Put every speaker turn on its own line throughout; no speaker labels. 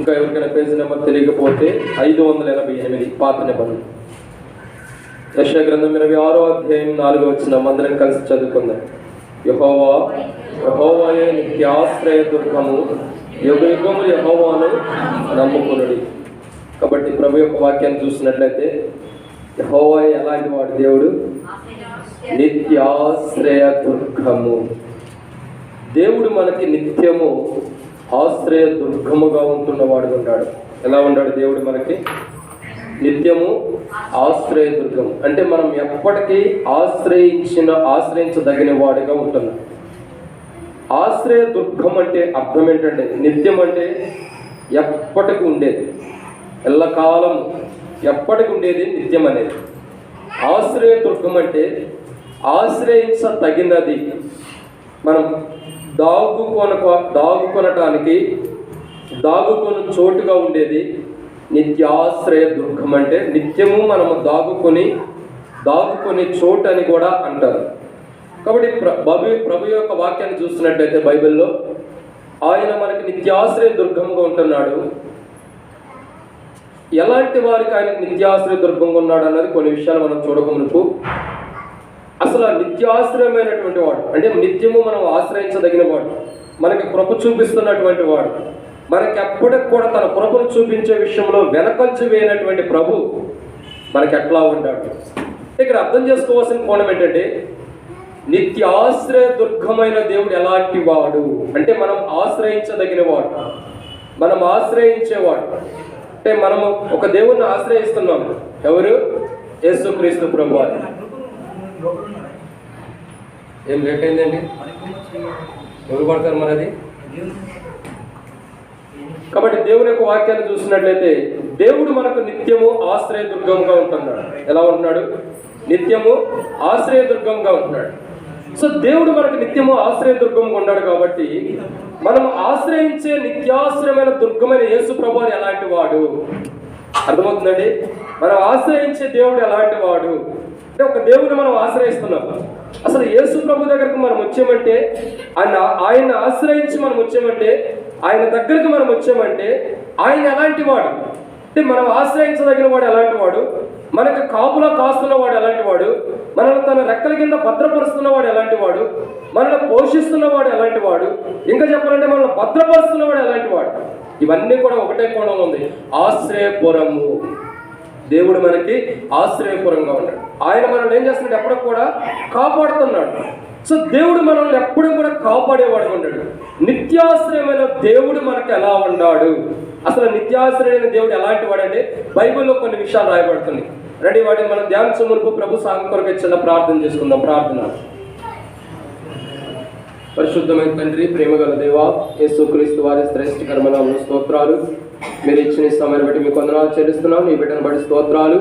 ఇంకా ఎవరికైనా page number తెలియకపోతే 588 పాత నిబంధన, యెషయా గ్రంథం 26వ అధ్యాయం 4వ వచనం అందరం కలిసి చదువుకుందాం. యెహోవాయే నిత్యాశ్రయ దుర్గము, యుగ యుగములు యెహోవాను నమ్ముకొనుడి. కాబట్టి ప్రభు యొక్క వాక్యాన్ని చూసినట్లయితే యెహోవా ఎలాంటి వాడు? దేవుడు నిత్యాశ్రయ దుర్గము. దేవుడు మనకి నిత్యము ఆశ్రయ దుర్గముగా ఉంటున్నవాడు ఉన్నాడు. ఎలా ఉన్నాడు దేవుడు మనకి? నిత్యము ఆశ్రయ దుర్గము అంటే మనం ఎప్పటికీ ఆశ్రయించదగిన వాడిగా ఉంటున్నాం. ఆశ్రయ దుర్గం అంటే అర్థం ఏంటంటే నిత్యం అంటే ఎప్పటికి ఉండేది, ఎల్లకాలం ఎప్పటికి ఉండేది నిత్యం అనేది. ఆశ్రయ దుర్గం అంటే ఆశ్రయించదగినది, మనం దాగుకొనటానికి దాగుకొని చోటుగా ఉండేది నిత్యాశ్రయ దుర్గం అంటే నిత్యము మనము దాగుకొని చోటు అని కూడా అంటారు. కాబట్టి ప్రభు యొక్క వాక్యాన్ని చూస్తున్నట్లయితే బైబిల్లో ఆయన మనకి నిత్యాశ్రయ దుర్గంగా ఉంటున్నాడు. ఎలాంటి వారికి ఆయన నిత్యాశ్రయ దుర్గంగా ఉన్నాడు అన్నది కొన్ని విషయాలు మనం చూడకమునుపు అసలు నిత్యాశ్రయమైనటువంటి వాడు అంటే నిత్యము మనం ఆశ్రయించదగిన వాడు, మనకి కృప చూపిస్తున్నటువంటి వాడు, మనకి ఎప్పటికి కూడా తన కృపను చూపించే విషయంలో వెనకంచి వేయనటువంటి ప్రభు మనకి ఎట్లా ఉంటాడు. ఇక్కడ అర్థం చేసుకోవాల్సిన కోణం ఏంటంటే నిత్యాశ్రయ దుర్గమైన దేవుడు ఎలాంటి వాడు అంటే మనం ఆశ్రయించదగిన వాడు, మనం ఆశ్రయించేవాడు. అంటే మనము ఒక దేవుణ్ణి ఆశ్రయిస్తున్నాం. ఎవరు? యేసుక్రీస్తు ప్రభు. ఏం లేట్ అయిందండి? ఎవరు పడతారు మరి అది? కాబట్టి దేవుని యొక్క వాక్యాన్ని చూసినట్లయితే దేవుడు మనకు నిత్యము ఆశ్రయ దుర్గంగా ఉంటున్నాడు. ఎలా ఉంటున్నాడు? నిత్యము ఆశ్రయ దుర్గంగా ఉంటున్నాడు. సో దేవుడు మనకు నిత్యము ఆశ్రయ దుర్గంగా ఉన్నాడు. కాబట్టి మనం ఆశ్రయించే నిత్యాశ్రయమైన దుర్గమైన యేసు ప్రభు ఎలాంటి వాడు అర్థమవుతుందండి. మనం ఆశ్రయించే దేవుడు ఎలాంటి వాడు అంటే ఒక దేవుడిని మనం ఆశ్రయిస్తున్నాం. అసలు యేసు ప్రభు దగ్గరకు మనం వచ్చామంటే ఆయన ఆశ్రయించి మనం వచ్చామంటే ఆయన దగ్గరకు మనం వచ్చామంటే ఆయన ఎలాంటి వాడు అంటే మనం ఆశ్రయించదగిన వాడు ఎలాంటి వాడు, మనకు కాపులా కాస్తున్నవాడు ఎలాంటి వాడు, మనల్ని తన రెక్కల కింద భద్రపరుస్తున్నవాడు ఎలాంటి వాడు, మనల్ని పోషిస్తున్నవాడు ఎలాంటి వాడు, ఇంకా చెప్పాలంటే మనల్ని భద్రపరుస్తున్నవాడు ఎలాంటి వాడు. ఇవన్నీ కూడా ఒకటే కోణంలో ఉంది. ఆశ్రయపురము. దేవుడు మనకి ఆశ్రయపురంగా ఉన్నాడు. ఆయన మనల్ని ఏం చేస్తున్నాడు? ఎప్పుడు కూడా కాపాడుతున్నాడు. సో దేవుడు మనల్ని ఎప్పుడు కూడా కాపాడేవాడు ఉన్నాడు. నిత్యాశ్రయమైన దేవుడు మనకి ఎలా ఉన్నాడు? అసలు నిత్యాశ్రయమైన దేవుడు ఎలాంటి వాడంటే బైబిల్లో కొన్ని విషయాలు రాయబడుతుంది. రెడీ, వాటిని మనం ధ్యానించే మునుపు ప్రభు సాయం కొరకు చిన్న ప్రార్థన చేసుకుందాం. ప్రార్థన. పరిశుద్ధమైన తండ్రి, ప్రేమగల దేవా, యేసుక్రీస్తు వారి శ్రేష్ఠకరమైన స్తోత్రాలు. మీరు ఇచ్చిన సమయాన్ని బట్టి మీకు వందనాలు చెల్లిస్తున్నాం. నీ బిడ్డను బట్టి స్తోత్రాలు,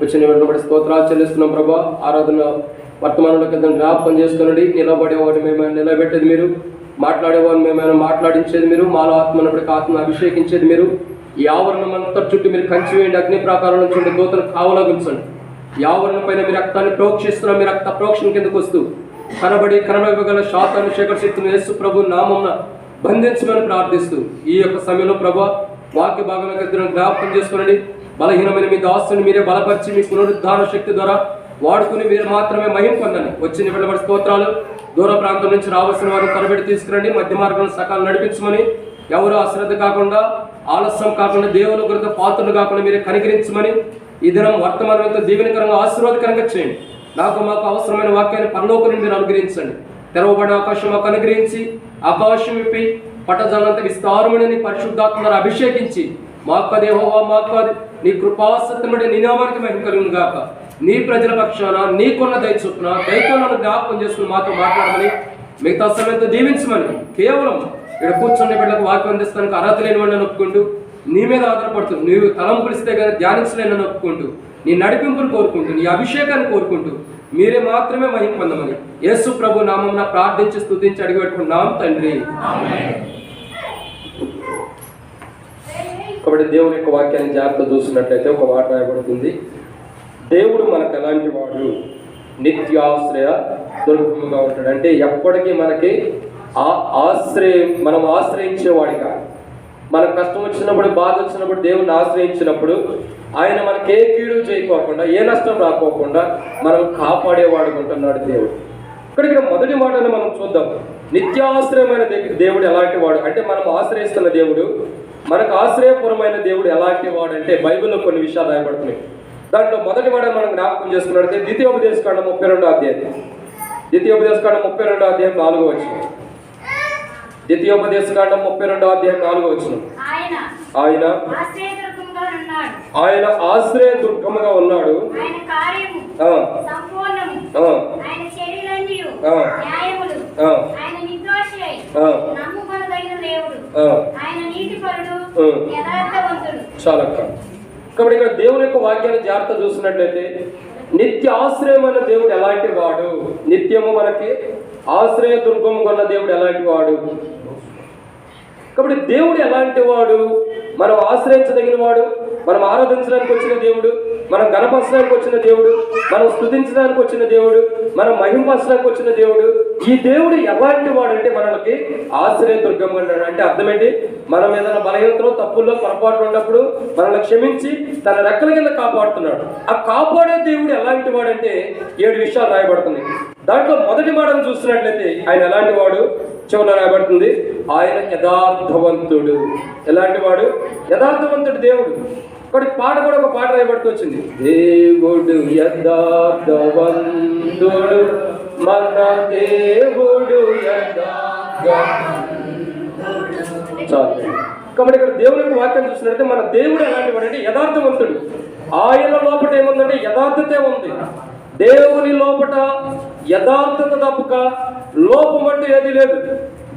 వచ్చిన బిడ్డను బట్టి స్తోత్రాలు చెల్లిస్తున్నాం. ప్రభా, ఆరాధన వర్తమానంలో కింద జ్ఞాపకం చేసుకునండి. నిలబడేవాడు మేమైనా నిలబెట్టేది మీరు, మాట్లాడేవాడు మేమైనా మాట్లాడించేది మీరు, మాలో ఆత్మను బట్టి ఆత్మను అభిషేకించేది మీరు. ఈ ఆవరణం అంతా చుట్టూ మీరు కంచి వేయండి. అగ్ని ప్రాకారం నుంచి దూతను కావలాగించండి. ఈ ఆవరణ పైన మీరు రక్తాన్ని ప్రోక్షిస్తున్నాం. మీ రక్త ప్రోక్షణ కిందకు వస్తూ కనబడగల శాతాన్ని శేఖర శక్తిని యేసు ప్రభు నామమున బంధించమని ప్రార్థిస్తూ ఈ యొక్క సమయంలో ప్రభు వాక్య భాగంలో జ్ఞాపకం చేసుకునండి. బలహీనమైన మీ దాసుని మీరే బలపరిచి మీ పునరుద్ధాన శక్తి ద్వారా వాడుకుని మీరు మాత్రమే మహిమ పొందండి. వచ్చిన వెళ్ళబడి స్తోత్రాలు. దూర ప్రాంతం నుంచి రావాల్సిన వారిని త్వరబెట్టి తీసుకురండి. మధ్య మార్గంలో సకాలం నడిపించమని, ఎవరు అశ్రద్ధ కాకుండా ఆలస్యం కాకుండా దేవుని గురించి పాత్రలు కాకుండా మీరే కనికరించమని, ఈ దినం వర్తమానంతో దీవెనకరంగా ఆశీర్వాదకరంగా చేయండి. మాకు అవసరమైన వాక్యాన్ని పరలోకం మీరు అనుగ్రహించండి. తెరవబడిన ఆకాశం మాకు అనుగ్రహించి ఆకాశం విప్పి పట్టజాలంత విస్తారమైన పరిశుద్ధాత్మ ద్వారా అభిషేకించి మాకు దేహోవా మాకు నీ కృపాసత్యముడి నినామానికి మేము కలుగును గాక. నీ ప్రజల పక్షాన నీకున్న దయచొప్పున దయతో జ్ఞాపకం చేసుకుని మాతో మాట్లాడమని, మిగతా సమయంతో దీవించమని, కేవలం ఇక్కడ కూర్చున్న బిడ్డలకు వాక్యం అందిస్తానికి అర్హత లేని వాడిని ఒప్పుకుంటూ నీ మీద ఆధారపడుతూ నీవు తలంపులిస్తే కానీ ధ్యానించలేనని ఒప్పుకుంటూ నీ నడిపింపును కోరుకుంటూ నీ అభిషేకాన్ని కోరుకుంటూ మీరే మాత్రమే మహిమ పొందమని యేసు ప్రభు నామమున ప్రార్థించి స్తుతించి అడిగిపెట్టుకున్నాం తండ్రి. కాబట్టి దేవుని యొక్క వాక్యాన్ని జాగ్రత్త చూసినట్లయితే ఒక మాట రాయబడుతుంది. దేవుడు మనకు ఎలాంటి వాడు? నిత్యాశ్రయ దుర్గముగా ఉంటాడు. అంటే ఎప్పటికీ మనకి మనం ఆశ్రయించేవాడిగా, మనకు కష్టం వచ్చినప్పుడు, బాధ వచ్చినప్పుడు, దేవుణ్ణి ఆశ్రయించినప్పుడు ఆయన మనకి ఏ కీడు చేయకోకుండా, ఏ నష్టం రాకోకుండా మనం కాపాడేవాడుకుంటున్నాడు దేవుడు. ఇక్కడ మొదటి మాటను మనం చూద్దాం. నిత్యాశ్రయమైన దేవుడు ఎలాంటి వాడు అంటే, మనం ఆశ్రయిస్తున్న దేవుడు, మనకు ఆశ్రయపురమైన దేవుడు ఎలాంటి వాడు అంటే బైబిల్లో కొన్ని విషయాలు రాయబడుతున్నాయి. దాంట్లో మొదటి మాట మనం జ్ఞాపకం చేసుకున్నట్లయితే ద్వితీయోపదేశకాండం 32వ అధ్యాయం. ద్వితీయోపదేశకాండం 32వ అధ్యాయం 4వ వచనం. ద్వితీయోపదేశకాండం 32వ అధ్యాయం 4వ వచనం. ఆయన ఆశ్రయ దుర్గముగా ఉన్నాడు. చాలా కాబట్టి ఇక్కడ దేవుని యొక్క వాక్యాన్ని జాగ్రత్త చూసినట్లయితే, నిత్య ఆశ్రయమైన దేవుడు ఎలాంటి వాడు, నిత్యము మనకి ఆశ్రయ దుర్గము కొన్న దేవుడు ఎలాంటి వాడు. కాబట్టి దేవుడు ఎలాంటి వాడు, మనం ఆశ్రయించదగిన వాడు, మనం ఆరాధించడానికి వచ్చిన దేవుడు, మనం గణపరచడానికి వచ్చిన దేవుడు, మనం స్తుతించడానికి వచ్చిన దేవుడు, మనం మహింపరచడానికి వచ్చిన దేవుడు. ఈ దేవుడు ఎలాంటి వాడు అంటే మనకి ఆశ్రయ దుర్గం అంటాడు. అంటే అర్థం ఏంటి? మనం ఏదైనా బలహీనతలో, తప్పుల్లో, పొరపాట్లు ఉన్నప్పుడు మనల్ని క్షమించి తన రెక్కల కింద కాపాడుతున్నాడు. ఆ కాపాడే దేవుడు ఎలాంటి వాడు అంటే 7 విషయాలు రాయబడుతుంది. దాంట్లో మొదటి మాటను చూస్తున్నట్లయితే ఆయన ఎలాంటి వాడు చివరిలో రాయబడుతుంది, ఆయన యథార్థవంతుడు. ఎలాంటి వాడు? యథార్థవంతుడు దేవుడు. ఒకటి పాట కూడా, ఒక పాట రాయబడుతూ వచ్చింది, దేవుడు యథార్థవంతుడు, మన దేవుడు చాలు. కాబట్టి ఇక్కడ దేవుని యొక్క వాక్యం చూసినట్లయితే మన దేవుడు ఎలాంటి వాడు అంటే యథార్థవంతుడు. ఆయన లోపల ఏముందంటే యథార్థతే ఉంది. దేవుని లోపల యథార్థత తప్పక లోపం అంటూ ఏది లేదు.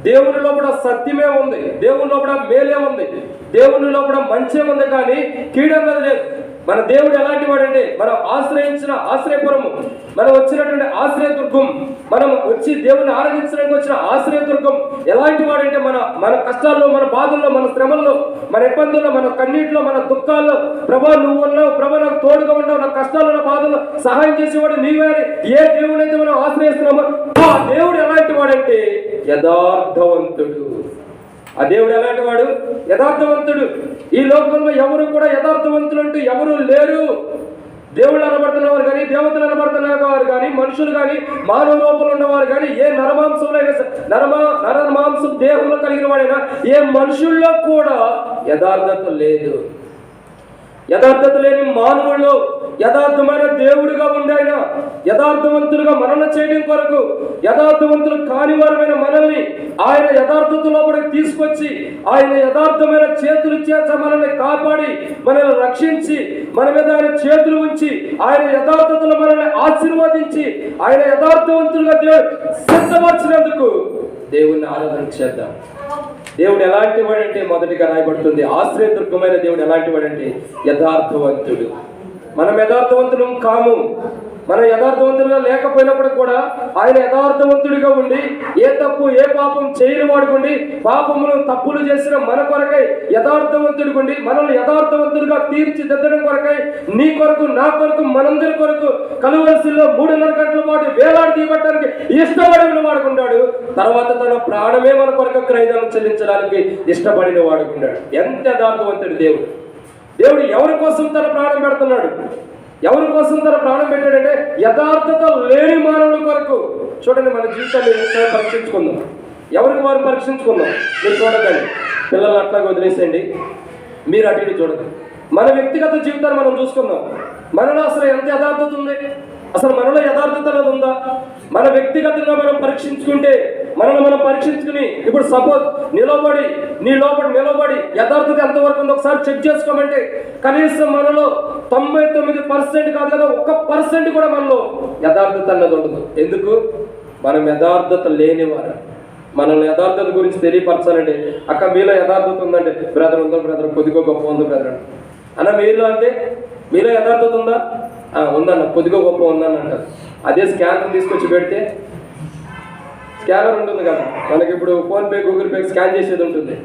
దేవుని లోపల సత్యమే ఉంది, దేవుని లోపల మేలే ఉంది, దేవుని లోపల మంచే ఉంది, కానీ కీడన్నది లేదు. మన దేవుడు ఎలాంటి వాడంటే, మనం ఆశ్రయించిన ఆశ్రయపురము, మనం వచ్చినటువంటి ఆశ్రయ దుర్గం, మనం వచ్చి దేవుని ఆరాధించడానికి వచ్చిన ఆశ్రయ దుర్గం ఎలాంటి వాడంటే, మన కష్టాల్లో, మన బాధల్లో, మన శ్రమల్లో, మన ఇబ్బందుల్లో, మన కన్నీటిలో, మన దుఃఖాల్లో, ప్రభా నువ్వు ఉన్నావు, ప్రభా నాకు తోడుగా ఉన్నావు, నా కష్టాల్లో, నా బాధల్లో సహాయం చేసేవాడు నీవే అని ఏ దేవుడైతే మనం ఆశ్రయిస్తున్నామో ఆ దేవుడు ఎలాంటి వాడంటే యథార్థవంతుడు. ఆ దేవుడు ఎలాంటి వాడు? యథార్థవంతుడు. ఈ లోకంలో ఎవరు కూడా యథార్థవంతులు అంటూ ఎవరు లేరు. దేవుళ్ళు అనబడుతున్నవారు కానీ, దేవతలు అనబడుతున్నవారు కానీ, మనుషులు కానీ, మానవ రూపంలో ఉన్నవారు కానీ, ఏ నరమాంసం దేహంలో కలిగిన వాడైనా, ఏ మనుషుల్లో కూడా యథార్థత లేదు. యథార్థత లేని మానవుల్లో యథార్థమైన దేవుడిగా ఉండాయన యథార్థవంతులుగా మనల్ని చేయడం కొరకు, యథార్థవంతులు కాని వారమైన మనల్ని ఆయన యథార్థత లోపలికి తీసుకొచ్చి, ఆయన యథార్థమైన చేతులు చేత మనల్ని కాపాడి, మనల్ని రక్షించి, మన మీద ఆయన చేతులు ఉంచి, ఆయన యథార్థతలో మనల్ని ఆశీర్వదించి, ఆయన యథార్థవంతులుగా సిద్ధపరిచినందుకు దేవుణ్ణి ఆరాధన చేద్దాం. దేవుడు ఎలాంటి వాడంటే మొదటిగా రాయబడుతుంది, ఆశ్రయదుర్గమైన దేవుడు ఎలాంటి వాడంటే యథార్థవంతుడు. మనం యథార్థవంతులం కాము. మనం యథార్థవంతులుగా లేకపోయినప్పుడు కూడా ఆయన యథార్థవంతుడిగా ఉండి, ఏ తప్పు ఏ పాపం చేయని వాడుకుండి, పాపములు తప్పులు చేసిన మన కొరకై యథార్థవంతుడిగా ఉండి, మనల్ని యథార్థవంతుడిగా తీర్చిదిద్దడం కొరకై, నీ కొరకు, నా కొరకు, మనందరి కొరకు కలువరిశిల్లో 3.5 గంటల పాటు వేలాడి తీయబట్టడానికి ఇష్టపడిన వాడుకుంటాడు. తర్వాత తన ప్రాణమే మన కొరకు క్రయధనం చెల్లించడానికి ఇష్టపడిన వాడుకున్నాడు. ఎంత యథార్థవంతుడు దేవుడు! దేవుడు ఎవరి కోసం తన ప్రాణం పెడుతున్నాడు? ఎవరి కోసం తన ప్రాణం పెట్టాడంటే యథార్థత లేని మానవుల కొరకు. చూడండి, మన జీవితాన్ని పరీక్షించుకుందాం. ఎవరికి వారు పరీక్షించుకుందాం. మీరు చూడకండి, పిల్లలు అట్లాగే వదిలేసేయండి, మీరు అటు ఇటు చూడదు. మన వ్యక్తిగత జీవితాన్ని మనం చూసుకుందాం. మనలో అసలు ఎంత యథార్థత ఉంది? అసలు మనలో యథార్థత అనేది ఉందా? మన వ్యక్తిగతంగా మనం పరీక్షించుకుంటే, మనల్ని మనం పరీక్షించుకుని, ఇప్పుడు సపోజ్ నిలబడి, నీ లోపల నిలబడి యథార్థత ఎంతవరకు ఉందో ఒకసారి చెక్ చేసుకోమంటే, కనీసం మనలో 99% కాదు కదా, 1% కూడా మనలో యథార్థత అన్నది ఉండదు. ఎందుకు? మనం యథార్థత లేనివారు. మనల్ని యథార్థత గురించి తెలియపరచాలంటే, అక్క మీలో యథార్థత ఉందంటే, బ్రదర్ ఉందో బ్రదర్, కొద్దిగా గొప్ప ఉందో బ్రదర్ అన్న. మీలో అంటే మీలో యథార్థత ఉందా? ఉందన్న, కొద్దిగా గొప్ప ఉందని అంటారు. అదే స్కానర్ తీసుకొచ్చి పెడితే, స్కానర్ ఉంటుంది కదా మనకి, ఇప్పుడు ఫోన్పే, గూగుల్ పే స్కాన్ చేసేది ఉంటుంది.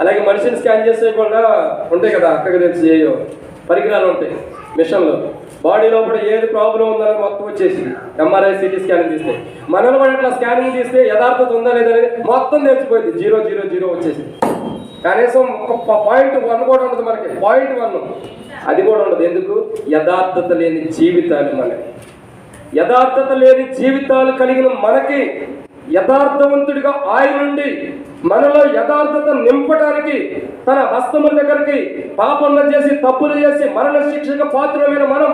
అలాగే మనిషిని స్కాన్ చేసేయకుండా ఉంటాయి కదా, అక్కడికి తెలిసి ఏయో పరికరాలు ఉంటాయి మిషన్లో. బాడీ లోపల ఏది ప్రాబ్లం ఉందని మొత్తం వచ్చేసి MRI, CT స్కానింగ్ తీస్తే, మనల్ని కూడా అట్లా స్కానింగ్ తీస్తే యథార్థత ఉందా లేదనేది మొత్తం తెలిసిపోయింది. 000 వచ్చేసి. కనీసం ఒక పాయింట్ 1 కూడా ఉండదు మనకి. పాయింట్ 1 అది కూడా ఉండదు. ఎందుకు? యథార్థత లేని జీవితాలు మనకి. యథార్థత లేని జీవితాలు కలిగిన మనకి యథార్థవంతుడిగా ఆయన నుండి మనలో యథార్థత నింపడానికి తన హస్తముల దగ్గరికి పాపంలో చేసి తప్పులు చేసి మరణ శిక్షకు పాత్రమైన మనం,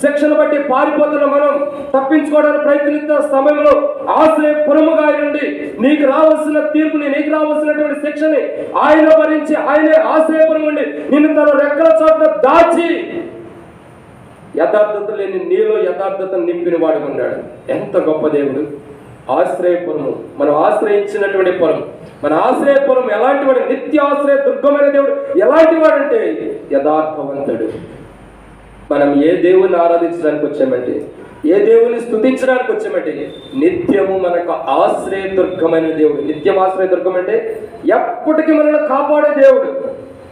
శిక్షను బట్టి పారిపోతున్న మనం, తప్పించుకోవడానికి ప్రయత్నిస్తున్న సమయంలో ఆశ్రయపురముగా ఆయన నుండి నీకు రావాల్సిన తీర్పుని, నీకు రావాల్సినటువంటి శిక్షని ఆయన భరించి ఆయనే ఆశ్రయపురం నుండి నిన్ను తన రెక్కల చోట్ల దాచి యథార్థత లేని నీలో యథార్థతను నింపిన వాడు ఉన్నాడు. ఎంత గొప్ప దేవుడు! ఆశ్రయపురము, మనం ఆశ్రయించినటువంటి పురం. మన ఆశ్రయపురం ఎలాంటి వాడు? నిత్య ఆశ్రయ దుర్గమైన దేవుడు ఎలాంటి వాడంటే యథార్థవంతుడు. మనం ఏ దేవుని ఆరాధించడానికి వచ్చామంటే, ఏ దేవుని స్తుతించడానికి వచ్చామంటే, నిత్యము మనకు ఆశ్రయ దుర్గమైన దేవుడు. నిత్యం ఆశ్రయ దుర్గం అంటే ఎప్పటికీ మనల్ని కాపాడే దేవుడు,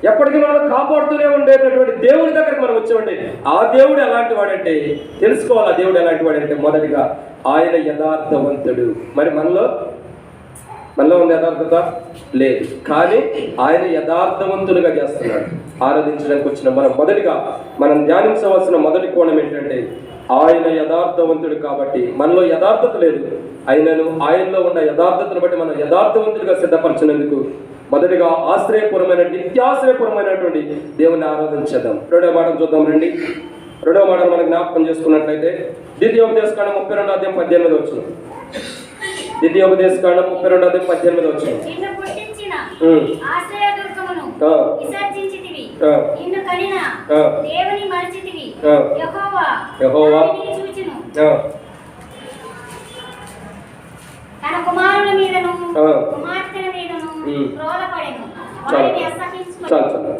ఎప్పటికీ మనల్ని కాపాడుతూనే ఉండేటటువంటి దేవుడి దగ్గరికి మనం వచ్చామంటే ఆ దేవుడు ఎలాంటి వాడంటే తెలుసుకోవాలి. ఆ దేవుడు ఎలాంటి వాడంటే మొదటిగా ఆయన యథార్థవంతుడు. మరి మనలో ఉంది యథార్థత? లేదు. కానీ ఆయన యథార్థవంతులుగా చేస్తున్నాడు. ఆరాధించడానికి వచ్చిన మనం ధ్యానించవలసిన మొదటి కోణం ఏంటంటే ఆయన యథార్థవంతుడు కాబట్టి మనలో యథార్థత లేదు. ఆయనలో ఉన్న యథార్థతను బట్టి మనం యథార్థవంతులుగా సిద్ధపరచినందుకు మొదటిగా ఆశ్రయపురమైన నిత్యాశ్రయపురమైనటువంటి దేవుని ఆరాధించేద్దాం. రెండవ మాట చూద్దాం రండి. రెండవ మాట మనం జ్ఞాపకం చేసుకున్నట్లయితే ద్వితీయోపదేశకాండం 32:18 ద్వితీయోపదేశకాండం 32:18 యెహోవా
తన కుమారుల మీదను కుమార్తెల మీదను క్రోధపడెను.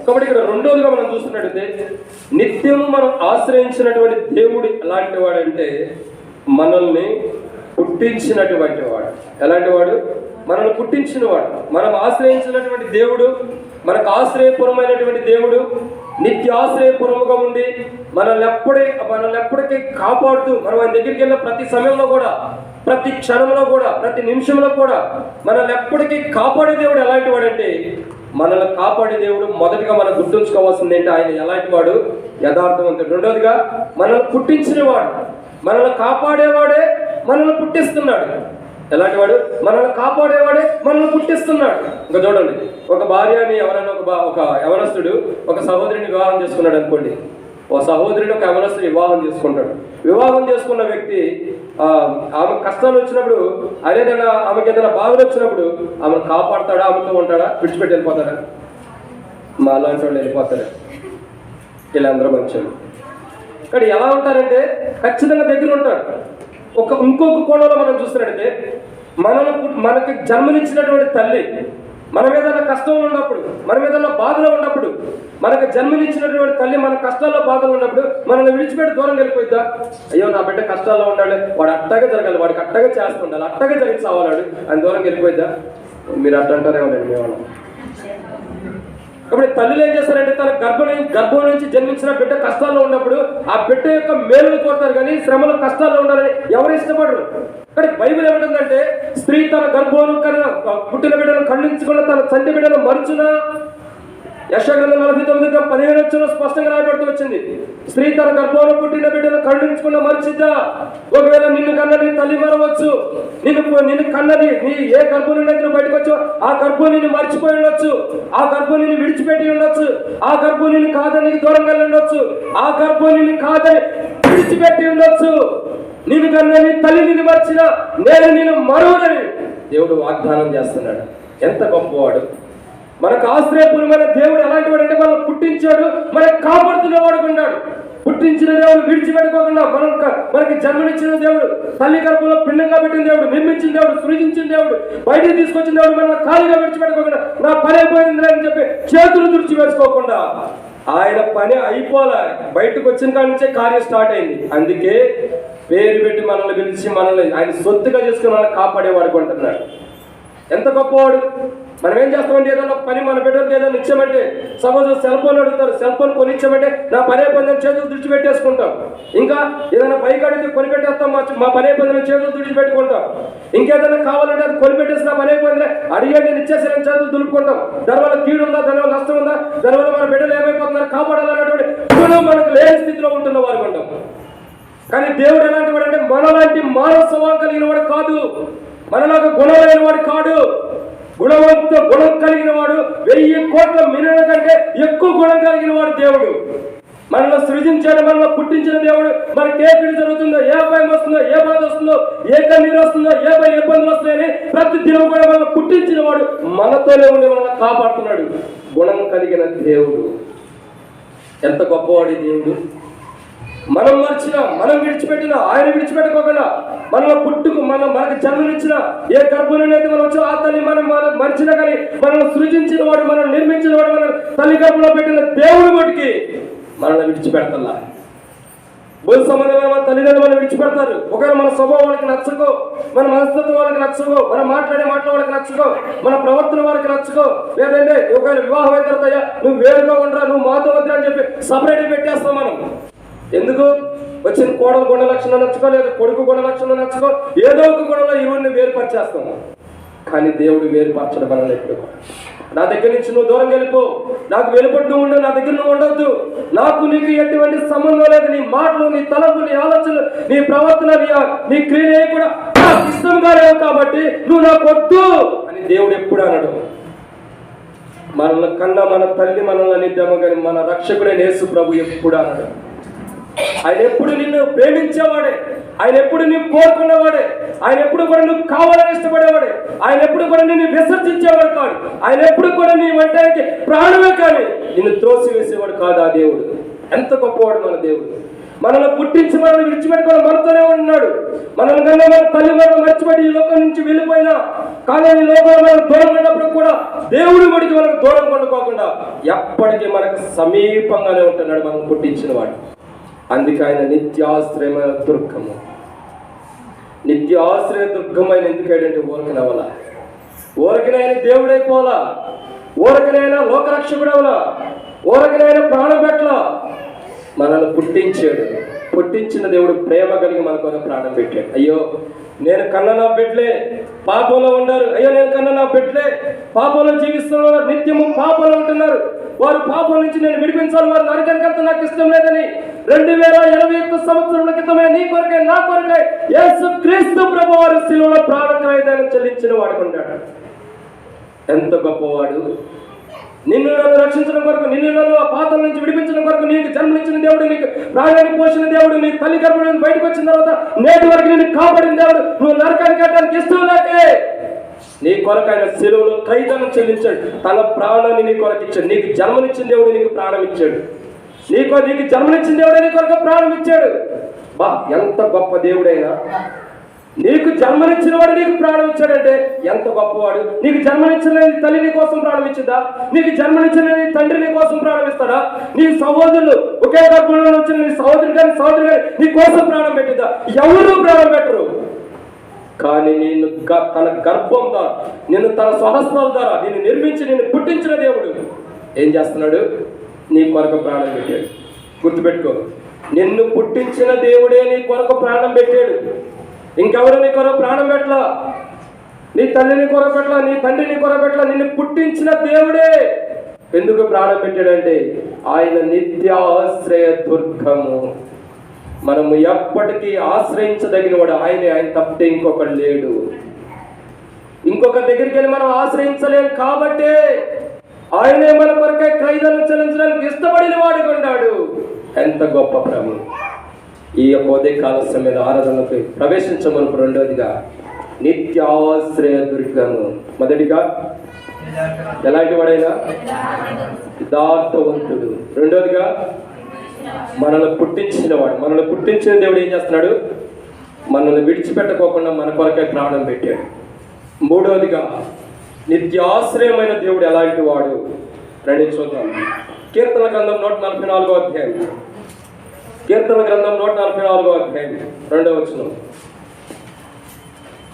కాబట్టి ఇక్కడ రెండోదిగా మనం చూస్తున్నట్టయితే నిత్యము మనం ఆశ్రయించినటువంటి దేవుడు ఎలాంటి వాడంటే మనల్ని పుట్టించినటువంటి వాడు. ఎలాంటి వాడు? మనల్ని పుట్టించిన వాడు. మనం ఆశ్రయించినటువంటి దేవుడు, మనకు ఆశ్రయపురమైనటువంటి దేవుడు, నిత్యాశ్రయపురముగా ఉండి మనల్ని ఎప్పటికీ కాపాడుతూ మనం ఆయన దగ్గరికి వెళ్ళిన ప్రతి సమయంలో కూడా, ప్రతి క్షణంలో కూడా, ప్రతి నిమిషంలో కూడా మనల్ని ఎప్పటికీ కాపాడే దేవుడు ఎలాంటి వాడంటే మనల్ని కాపాడే దేవుడు. మొదటిగా మనం గుర్తుంచుకోవాల్సింది ఏంటి? ఆయన ఎలాంటి వాడు? యథార్థవంతుడు. రెండోదిగా మనల్ని పుట్టించిన వాడు, మనల్ని కాపాడేవాడే మనల్ని పుట్టిస్తున్నాడు. ఎలాంటి వాడు? మనల్ని కాపాడేవాడే మనల్ని పుట్టిస్తున్నాడు. ఇంకా చూడండి, ఒక భార్యని ఎవరైనా ఒక యవనస్తుడు ఒక సహోదరిని వివాహం చేసుకున్నాడు అనుకోండి. ఒక సహోదరుని ఒక యవనస్తుడు వివాహం చేసుకుంటాడు. వివాహం చేసుకున్న వ్యక్తి ఆమె కష్టాలు వచ్చినప్పుడు, ఆమెకి ఏదైనా బాధలు వచ్చినప్పుడు ఆమెను కాపాడతాడా? ఆమెతో ఉంటాడా? విడిచిపెట్టి వెళ్ళిపోతాడా? మా అలాంటి వాళ్ళు వెళ్ళిపోతారా? వీళ్ళందరూ మంచోళ్ళు. కానీ ఎలా ఉంటారంటే ఖచ్చితంగా దగ్గర ఉంటారు. ఇంకొక కోణంలో మనం చూస్తున్నట్టయితే మనకి జన్మనిచ్చినటువంటి తల్లి మనం ఏదైనా కష్టంలో ఉన్నప్పుడు, మనం ఏదైనా బాధలో ఉన్నప్పుడు, మనకు జన్మనిచ్చినటువంటి తల్లి మన కష్టాల్లో బాధలు ఉన్నప్పుడు మనల్ని విడిచిపెట్టి దూరం వెళ్ళిపోయిద్దా? అయ్యో నా బిడ్డ కష్టాల్లో ఉండాలి, వాడు అట్టగా జరగాలి, వాడికి అట్టగా చేస్తుండాలి, అట్టగా జరిగి చావాలాడు అని దూరం వెళ్ళిపోయిద్దా? మీరు అట్ట అంటారేమో లేండి మేము. కాబట్టి తల్లులు ఏం చేస్తారంటే తన గర్భం నుంచి జన్మించిన బిడ్డ కష్టాల్లో ఉన్నప్పుడు ఆ బిడ్డ యొక్క మేలును కోరుతారు, కానీ శ్రమలు కష్టాల్లో ఉండాలని ఎవరు ఇష్టపడరు. కానీ బైబిల్ ఏమిటంటే స్త్రీ తన గర్భం పుట్టిన బిడ్డను ఖండించకుండా తన చంటి బిడ్డను మరుచునా? యెషయా 49:15 స్పష్టంగా రాయబడుతూ వచ్చింది. స్త్రీ తన గర్భంలో పుట్టిన బిడ్డను ఖండించకుండా మరిచిద్దా? ఒకవేళ నిన్ను కన్నది తల్లి మరవచ్చు, నిన్ను కన్నది నీ ఏ గర్భం నుండి బయటకు వచ్చో ఆ గర్భం నిన్ను మర్చిపోయి ఉండొచ్చు, ఆ గర్భం నిన్ను విడిచిపెట్టి ఉండొచ్చు, ఆ గర్భం నిన్ను కాదని దూరంగా ఉండొచ్చు, ఆ గర్భం నిన్ను కాదని విడిచిపెట్టి ఉండొచ్చు. నిన్ను కన్నది తల్లి నిన్ను మర్చిన నేను మరువనని దేవుడు వాగ్దానం చేస్తున్నాడు. ఎంత గొప్పవాడు! మనకు ఆశ్రయపురమైన దేవుడు ఎలాంటి వాడు అంటే మనల్ని పుట్టించాడు, మనకు కాపాడుతున్నవాడు ఉన్నాడు. పుట్టించిన దేవుడు విడిచిపెట్టుకోకుండా మనకి జన్మనిచ్చిన దేవుడు, తల్లి గర్భంలో పిండంగా పెట్టిన దేవుడు, నిర్మించిన దేవుడు, సృజించిన దేవుడు, బయటికి తీసుకొచ్చిన దేవుడు మనల్ని ఖాళీగా విడిచిపెట్టుకోకుండా నా పని అయిపోయింది అని చెప్పి చేతులు తుడిచి వేసుకోకుండా ఆయన పని అయిపోలే, బయటకు వచ్చిన కాడి నుంచే కార్యం స్టార్ట్ అయింది. అందుకే పేరు పెట్టి మనల్ని పిలిచి మనల్ని ఆయన సొత్తుగా చేసుకుని మనల్ని కాపాడేవాడు కొంటున్నాడు. ఎంత గొప్పవాడు! మనం ఏం చేస్తామంటే ఏదైనా పని మన బిడ్డలకు ఏదైనా ఇచ్చామంటే, సపోజ్ సెల్ ఫోన్ అడుగుతారు, సెల్ ఫోన్ కొనిచ్చామంటే నా పని అయిపోయిందని చేతులు తుడిచి పెట్టేసుకుంటాం. ఇంకా ఏదైనా బైక్ అడిగితే కొనిపెట్టేస్తాం, మా పని అయిపోయిందని చేతులు తుడిచి పెట్టుకుంటాం. ఇంకేదైనా కావాలంటే అది కొనిపెట్టేసి నా పని అయిపోయింది అడిగే నేను ఇచ్చేసి చేతులు దులుపుకుంటాం. దానివల్ల కీడు ఉందా? దానివల్ల మన బిడ్డలు ఏమైపోతున్నారు, కాపాడాలన్నటువంటి గుణం మనకు లేని స్థితిలో ఉంటున్న వారు ఉంటాం. కానీ దేవుడు ఎలాంటి వాడు అంటే మనలాంటి మానవ స్వభావం కలిగిన వాడు కాదు, మనలాగా గుణం లేని వాడు కాడు. గుణం కలిగిన వాడు 1000 కోట్ల మిలియన్ల కంటే ఎక్కువ గుణం కలిగిన వాడు దేవుడు. మనల్ని సృజించాడు, మనల్ని పుట్టించిన దేవుడు. మనకి ఏ పిడి జరుగుతుందో, ఏ భయం వస్తుందో, ఏ బాధ వస్తుందో, ఏ కన్నీరు వస్తుందో, ఏ ఇబ్బందులు వస్తాయని ప్రతి దినం కూడా మనల్ని పుట్టించిన వాడు మనతోనే ఉండి మనల్ని కాపాడుతున్నాడు. గుణం కలిగిన దేవుడు. ఎంత గొప్పవాడు ఈ దేవుడు. మనం మర్చినా, మనం విడిచిపెట్టినా, ఆయన విడిచిపెట్టుకోకుండా మనకు జన్మనిచ్చిన ఏ గర్భునైతే మనం వచ్చి ఆ తల్లి మనం మర్చినా కానీ మనల్ని సృజించిన వాడు, మనం నిర్మించిన వాడు, మన తల్లి గర్భంలో పెట్టిన దేవుడు మటుకి మనల్ని విడిచిపెడతల్లా. భూమి సంబంధమైన మన తల్లిదండ్రులు మనం విడిచిపెడతారు. ఒకవేళ మన స్వభావం వాళ్ళకి నచ్చకో, మన మనస్తత్వం వాళ్ళకి నచ్చకో, మనం మాట్లాడే మాటలు వాళ్ళకి నచ్చకో, మన ప్రవర్తన వాళ్ళకి నచ్చకో, లేదంటే ఒకవేళ వివాహం అయిన తర్వాత నువ్వు వేరుగా ఉండరా, నువ్వు మాతో వద్దా అని చెప్పి సపరేట్ పెట్టేస్తాం మనం. ఎందుకు? వచ్చిన కోడలు గుణ లక్షణం నచ్చుకో, లేదా కొడుకు గుణ లక్షణం నచ్చుకో, ఏదో ఒక గుణంలో ఇరువురిని వేరుపరిచేస్తాము. కానీ దేవుడు వేరుపరచడం మనల్ని ఎప్పుడు. నా దగ్గర నుంచి నువ్వు దూరం వెళ్ళిపో, నాకు వెలుపట్టు ఉండు, నా దగ్గర నువ్వు ఉండొద్దు, నాకు నీకు ఎటువంటి సంబంధం లేదు, నీ మాటలు, నీ తలపు, నీ ఆలోచనలు, నీ ప్రవర్తన, నీ క్రియలు కూడా నాకు ఇష్టంగా లేవు కాబట్టి నువ్వు నాకు వద్దు అని దేవుడు ఎప్పుడు అనడు. మనల్ని కన్నా మన తల్లి మనల్ని అనిద్దాము కానీ మన రక్షకుడైన యేసు ప్రభు ఎప్పుడు అనడు. ఆయన ఎప్పుడు నిన్ను ప్రేమించేవాడే, ఆయన ఎప్పుడు నువ్వు కోరుకున్నవాడే, ఆయన ఎప్పుడు కూడా నువ్వు కావాలని ఇష్టపడేవాడే, ఆయన ఎప్పుడు కూడా నిన్ను విసర్జించేవాడు కాదు, ఆయన ఎప్పుడు కూడా నీ వంటానికి ప్రాణమే కానీ నిన్ను త్రోసివేసేవాడు కాదు ఆ దేవుడు. ఎంత గొప్పవాడు మన దేవుడు. మనల్ని పుట్టించి మనల్ని విడిచిపెట్టుకొని మనతోనే ఉన్నాడు. మనల్ని కన్నా మన తల్లి మనల్ని మర్చిపెట్టి ఈ లోకం నుంచి వెళ్ళిపోయినా కానీ ఈ లోకంలో మనకు దూరం పడినప్పుడు కూడా దేవుడి మడికి మనకు దూరం పడుకోకుండా ఎప్పటికీ మనకు సమీపంగానే ఉంటున్నాడు మనం పుట్టించిన వాడు. అందుకే ఆయన నిత్యాశ్రయమైన దుర్గము. నిత్యాశ్రయ దుర్గమైన ఎందుకంటే ఊరకనవల, ఊరకనైనా దేవుడైపోవాలా, ఊరకనైనా లోకరక్షకుడవలా, ఊరకనైనా ప్రాణం పెట్టలా. మనల్ని పుట్టించిన దేవుడు ప్రేమ కలిగి మన కొరకు ప్రాణం పెట్టాడు. అయ్యో నేను కన్న నా బిడ్డలే పాపంలో ఉన్నారు, అయ్యో నేను కన్న నా బిడ్డలే పాపంలో జీవిస్తున్నారు, నిత్యము పాపంలో ఉంటున్నారు, వారు పాపం నుంచి నేను విడిపించాలి, వారు నరకానికి నాకు ఇష్టం లేదని 2021 సంవత్సరాల క్రితమే నీ కొరకై నా కొరకై యేసుక్రీస్తు ప్రభువారు శిలువలో ప్రాణక్రయదానం చెల్లించిన వాడుకుంటాడు. ఎంత గొప్పవాడు. నిన్ను నన్ను రక్షించడం కొరకు, నిన్ను నన్ను ఆ పాత్ర నుంచి విడిపించడం కొరకు నీకు జన్మనిచ్చిన దేవుడు, నీకు ప్రాణాన్ని పోసిన దేవుడు, నీ తల్లి గర్భం నుంచి బయటకు వచ్చిన తర్వాత నేటి వరకు నిన్ను కాపాడిన దేవుడు, నువ్వు నరకానికి వెళ్ళడానికి ఇష్టం లేకే నీ కొరకు ఆయన శిలువలో క్రయదానం చెల్లించాడు. తన ప్రాణాన్ని నీ కొరకు ఇచ్చాడు. నీకు జన్మనిచ్చిన దేవుడు నీకు ప్రాణం ఇచ్చాడు. నీకు జన్మనిచ్చిన దేవుడే నీ కొరకు ప్రాణం ఇచ్చాడు. బా ఎంత గొప్ప దేవుడైనా. నీకు జన్మనిచ్చిన వాడు నీకు ప్రాణం ఇచ్చాడంటే ఎంత గొప్పవాడు. నీకు జన్మనిచ్చిన తల్లి నీ కోసం ప్రాణం ఇచ్చిందా? నీకు జన్మనిచ్చిన తండ్రి నీ కోసం ప్రాణం ఇస్తాడా? నీ సహోదరులు ఒకే గర్భంలో వచ్చిన నీ సహోదరుడు కానీ నీ కోసం ప్రాణం పెట్టిద్దా? ఎవరు ప్రాణం పెట్టరు. కానీ నిన్ను తన గర్భం ద్వారా, నిన్ను తన స్వహస్తాల ద్వారా నిన్ను నిర్మించి నిన్ను పుట్టించిన దేవుడు ఏం చేస్తున్నాడు? నీ కొరకు ప్రాణం పెట్టాడు. గుర్తుపెట్టుకో, నిన్ను పుట్టించిన దేవుడే నీ కొరకు ప్రాణం పెట్టాడు. ఇంకెవరు నీ కొరకు ప్రాణం పెట్టలా. నీ తల్లిని కొరకు పెట్టలా, నీ తండ్రిని కొరకు పెట్టలా. నిన్ను పుట్టించిన దేవుడే ఎందుకు ప్రాణం పెట్టాడంటే ఆయన నిత్యాశ్రయ దుర్గము. మనము ఎప్పటికీ ఆశ్రయించదగిన వాడు ఆయన తప్పితే ఇంకొకడు లేడు. ఇంకొక దగ్గరికి వెళ్ళి మనం ఆశ్రయించలేం కాబట్టే ఆయనే మన కొరకై ఖైదాలను చెల్లించడానికి ఇష్టపడిన వాడిగా ఉన్నాడు. ఎంత గొప్ప ప్రభు. ఈ ఉదయ కాల సమయంలో ఆరాధనకు ప్రవేశించమను. రెండోదిగా నిత్యాశ్రయ దుర్గము. మొదటిగా ఎలాంటి వాడైనా యథార్థవంతుడు. రెండోదిగా మనల్ని పుట్టించిన వాడు. మనల్ని పుట్టించిన దేవుడు ఏం చేస్తున్నాడు? మనల్ని విడిచిపెట్టుకోకుండా మన కొరకై ప్రాణం పెట్టాడు. మూడవదిగా నిత్యాశ్రయమైన దేవుడు ఎలాంటి వాడు రండి చూద్దాం. కీర్తన గ్రంథం 144వ అధ్యాయం. కీర్తన గ్రంథం 144వ అధ్యాయం 2వ వచనం.